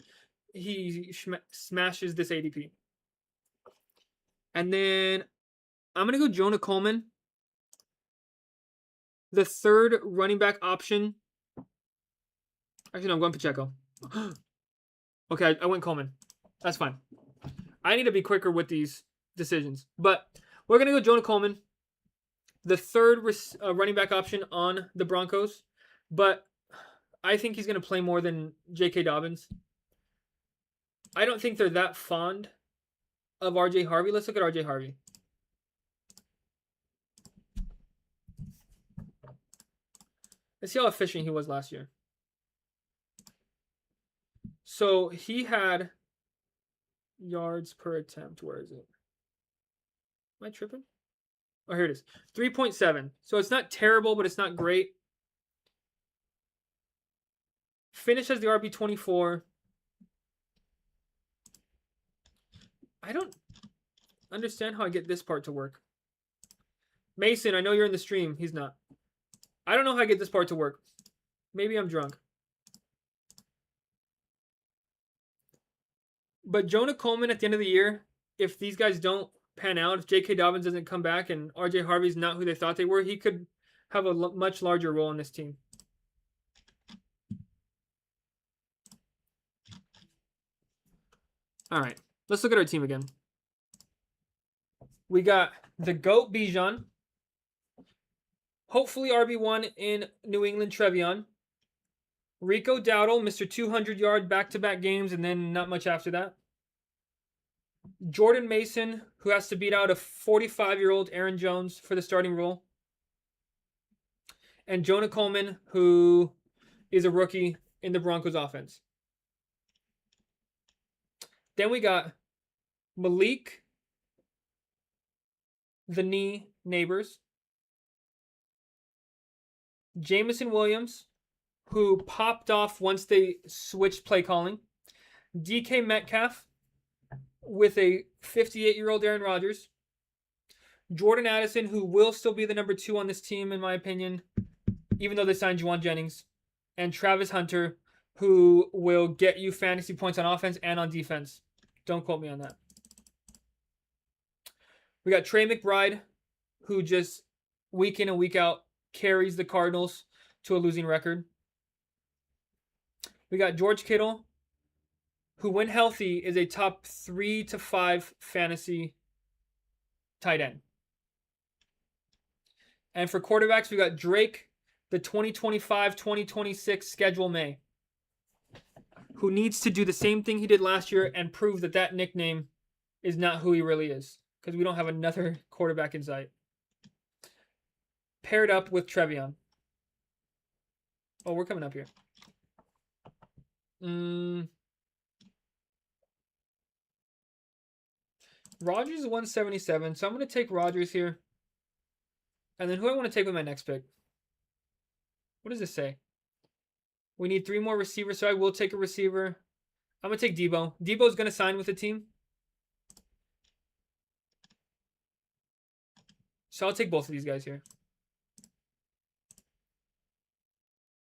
he smashes this ADP. And then I'm going to go Jonah Coleman. The third running back option. Actually, no, I'm going Pacheco. Okay, I went Coleman. That's fine. I need to be quicker with these decisions. But we're going to go Jonah Coleman. The third running back option on the Broncos. But I think he's going to play more than J.K. Dobbins. I don't think they're that fond of R.J. Harvey. Let's look at R.J. Harvey. Let's see how efficient he was last year. So he had yards per attempt. Where is it? Am I tripping? Oh, here it is. 3.7. So it's not terrible, but it's not great. Finished as the RB24. I don't understand how I get this part to work. Mason, I know you're in the stream. He's not. I don't know how I get this part to work. Maybe I'm drunk. But Jonah Coleman at the end of the year, if these guys don't pan out, if J.K. Dobbins doesn't come back and R.J. Harvey's not who they thought they were, he could have a much larger role in this team. All right, let's look at our team again. We got the GOAT Bijan. Hopefully RB1 in New England Trevion. Rico Dowdle, Mr. 200-yard back-to-back games and then not much after that. Jordan Mason, who has to beat out a 45-year-old Aaron Jones for the starting role. And Jonah Coleman, who is a rookie in the Broncos offense. Then we got Malik, the knee neighbors. Jamison Williams, who popped off once they switched play calling. DK Metcalf with a 58-year-old Aaron Rodgers. Jordan Addison, who will still be the number 2 on this team, in my opinion, even though they signed Juwan Jennings. And Travis Hunter, who will get you fantasy points on offense and on defense. Don't quote me on that. We got Trey McBride, who just week in and week out carries the Cardinals to a losing record. We got George Kittle, who when healthy is a top 3 to 5 fantasy tight end. And for quarterbacks, we got Drake, the 2025-2026 schedule May, who needs to do the same thing he did last year and prove that that nickname is not who he really is, because we don't have another quarterback in sight. Paired up with Trevion. Oh, we're coming up here. Rodgers is 177, so I'm going to take Rodgers here. And then who I want to take with my next pick? What does this say? We need 3 more receivers, so I will take a receiver. I'm going to take Debo. Debo's going to sign with the team. So I'll take both of these guys here.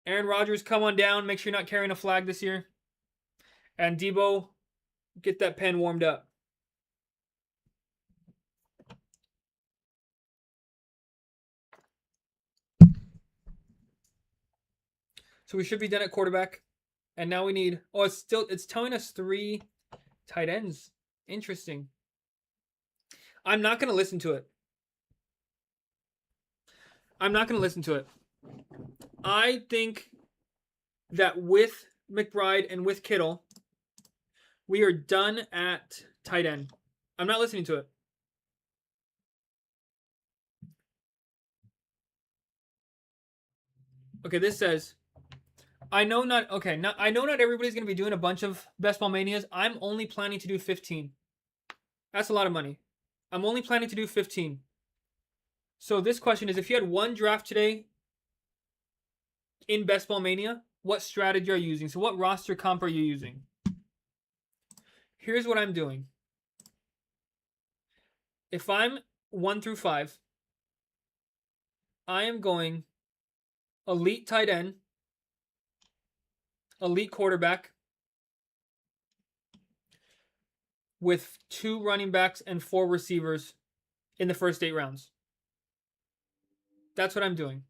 Aaron Rodgers, come on down. Make sure you're not carrying a flag this year. And Debo, get that pen warmed up. So we should be done at quarterback. And now we need... Oh, it's telling us 3 tight ends. Interesting. I'm not going to listen to it. I think that with McBride and with Kittle, we are done at tight end. I'm not listening to it. Okay, this says, I know not everybody's going to be doing a bunch of Best Ball Manias. I'm only planning to do 15. That's a lot of money. I'm only planning to do 15. So this question is, if you had 1 draft today in Best Ball Mania, what strategy are you using? So what roster comp are you using? Here's what I'm doing. If I'm 1 through 5, I am going elite tight end, elite quarterback, with 2 running backs and 4 receivers in the first 8 rounds. That's what I'm doing.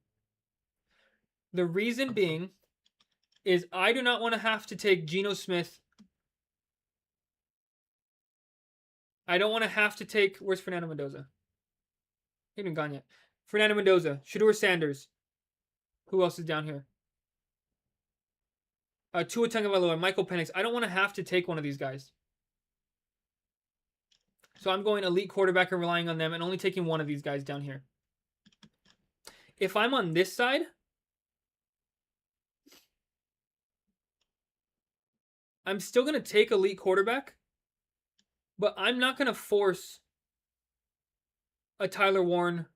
The reason being is I do not want to have to take Geno Smith. I don't want to have to take... Where's Fernando Mendoza? He hasn't gone yet. Fernando Mendoza. Shedeur Sanders. Who else is down here? Tua Tagovailoa, Michael Penix. I don't want to have to take one of these guys. So I'm going elite quarterback and relying on them and only taking one of these guys down here. If I'm on this side, I'm still going to take elite quarterback, but I'm not going to force a Tyler Warren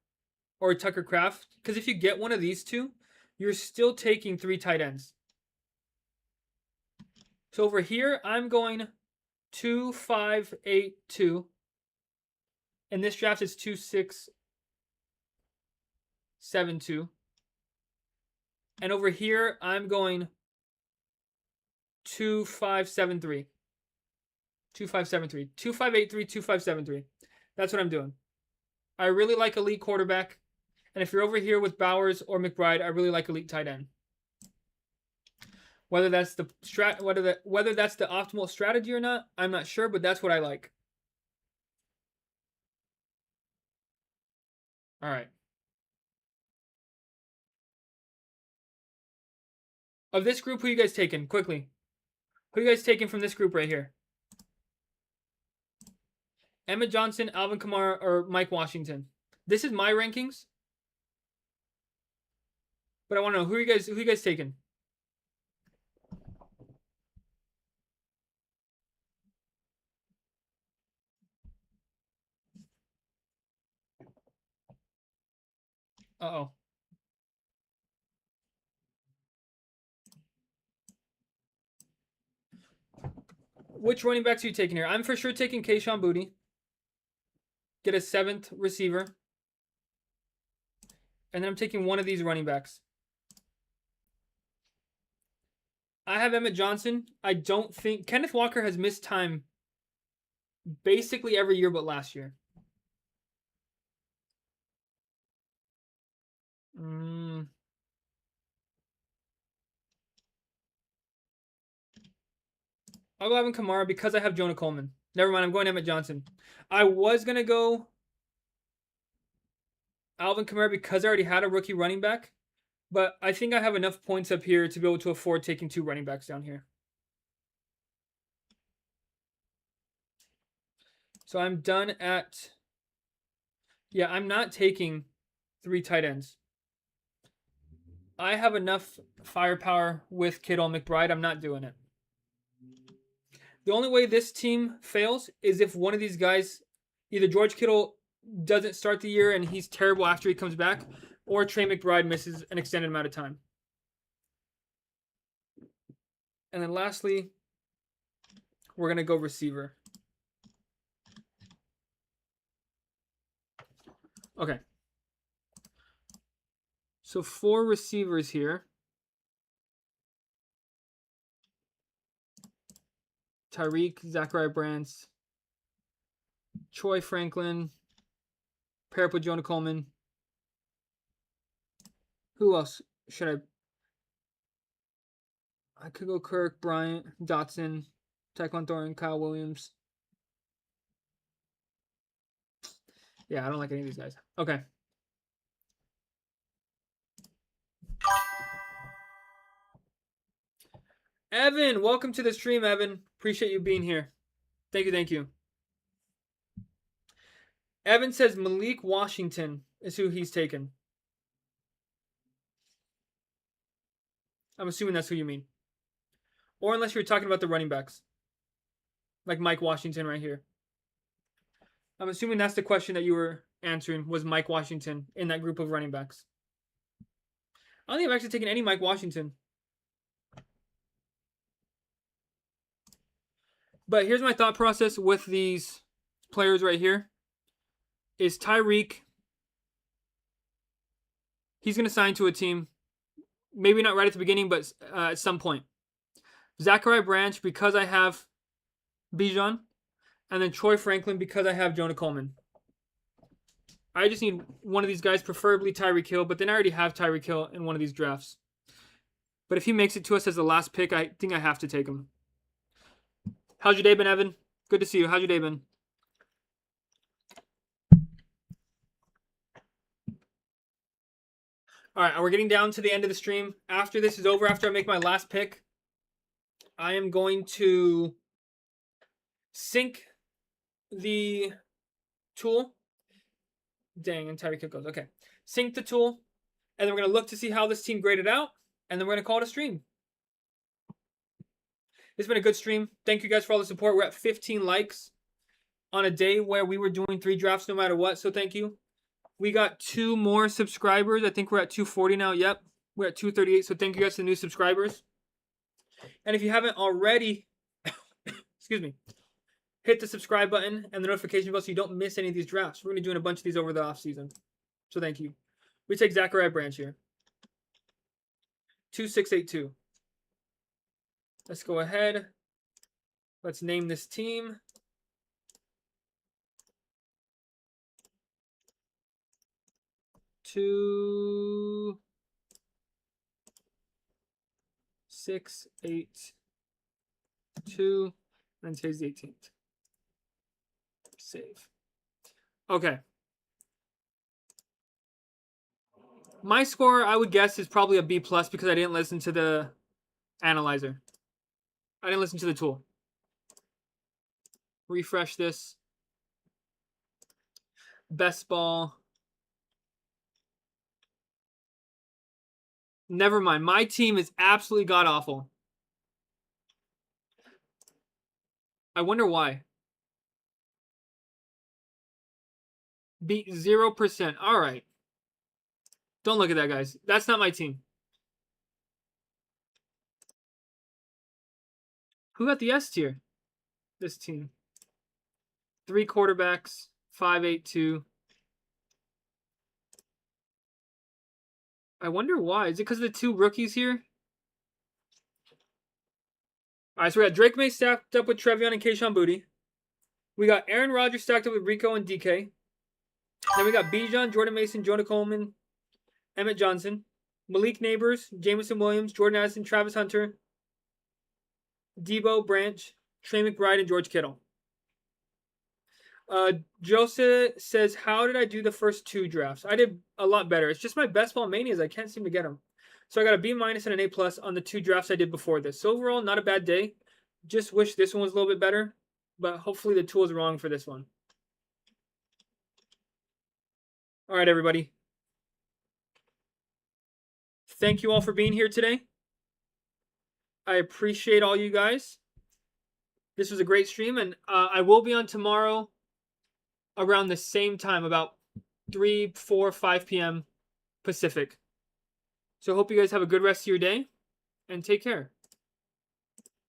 or a Tucker Kraft, because if you get one of these 2, you're still taking 3 tight ends. So over here, I'm going 2, 5, 8, 2. And this draft is 2, 6, 7, 2. And over here, I'm going 2, 5, 7, 3. 2573. 2583, 2573. That's what I'm doing. I really like elite quarterback. And if you're over here with Bowers or McBride, I really like elite tight end. Whether that's the whether that's the optimal strategy or not, I'm not sure, but that's what I like. All right. Of this group, who you guys taking? Quickly. Who you guys taking from this group right here? Emmett Johnson, Alvin Kamara, or Mike Washington? This is my rankings. But I want to know who you guys taking? Uh-oh. Which running backs are you taking here? I'm for sure taking Kayshon Boutte. Get a 7th receiver. And then I'm taking one of these running backs. I have Emmett Johnson. I don't think... Kenneth Walker has missed time basically every year but last year. I'll go Alvin Kamara because I have Jonah Coleman. Never mind, I'm going Emmett Johnson. I was going to go Alvin Kamara because I already had a rookie running back. But I think I have enough points up here to be able to afford taking 2 running backs down here. So I'm done at... Yeah, I'm not taking 3 tight ends. I have enough firepower with Kittle and McBride. I'm not doing it. The only way this team fails is if one of these guys, either George Kittle doesn't start the year and he's terrible after he comes back, or Trey McBride misses an extended amount of time. And then lastly, we're going to go receiver. Okay. So 4 receivers here. Tyreek, Zachariah Brands, Troy Franklin, pair up with Jonah Coleman. Who else should I could go Kirk, Bryant, Dotson, Tyquan Thornton, Kyle Williams. Yeah, I don't like any of these guys. Okay. Evan, welcome to the stream, Evan. Appreciate you being here. Thank you, thank you. Evan says Malik Washington is who he's taken. I'm assuming that's who you mean. Or unless you're talking about the running backs. Like Mike Washington right here. I'm assuming that's the question that you were answering, was Mike Washington in that group of running backs. I don't think I've actually taken any Mike Washington. But here's my thought process with these players right here. Is Tyreek, he's going to sign to a team. Maybe not right at the beginning, but at some point. Zachariah Branch, because I have Bijan. And then Troy Franklin, because I have Jonah Coleman. I just need one of these guys, preferably Tyreek Hill. But then I already have Tyreek Hill in one of these drafts. But if he makes it to us as the last pick, I think I have to take him. How's your day been, Evan? Good to see you. How's your day been? All right, we're getting down to the end of the stream. After this is over, after I make my last pick, I am going to sync the tool. Dang, and Tyreek Hill goes. Okay. Sync the tool, and then we're going to look to see how this team graded out, and then we're going to call it a stream. It's been a good stream. Thank you guys for all the support. We're at 15 likes on a day where we were doing 3 drafts no matter what, so thank you. We got 2 more subscribers. I think we're at 240 now. Yep, we're at 238, so thank you guys to the new subscribers. And if you haven't already, excuse me, hit the subscribe button and the notification bell so you don't miss any of these drafts. We're going to be doing a bunch of these over the off season, so thank you. We take Zachariah Branch here. 2682. Let's go ahead Let's name this team. Two, 6, 8, 2, and today's the 18th. Save. Okay. My score, I would guess, is probably a B+ because I didn't listen to the analyzer. I didn't listen to the tool. Refresh this. Best ball. Never mind. My team is absolutely god-awful. I wonder why. Beat 0%. All right. Don't look at that, guys. That's not my team. Who got the S tier? This team. 3 quarterbacks. 5-8-2. I wonder why. Is it because of the 2 rookies here? All right, so we got Drake May stacked up with Trevion and Kayshon Boutte. We got Aaron Rodgers stacked up with Rico and DK. Then we got Bijan, Jordan Mason, Jonah Coleman, Emmett Johnson, Malik Neighbors, Jameson Williams, Jordan Addison, Travis Hunter, Debo Branch, Trey McBride, and George Kittle. Joseph says, how did I do the first 2 drafts? I did a lot better. It's just my best ball manias. I can't seem to get them. So I got a B- and an A+ on the 2 drafts I did before this. So overall, not a bad day. Just wish this one was a little bit better. But hopefully the tool is wrong for this one. All right, everybody. Thank you all for being here today. I appreciate all you guys. This was a great stream, and I will be on tomorrow around the same time, about 3, 4, 5 p.m. Pacific. So hope you guys have a good rest of your day, and take care.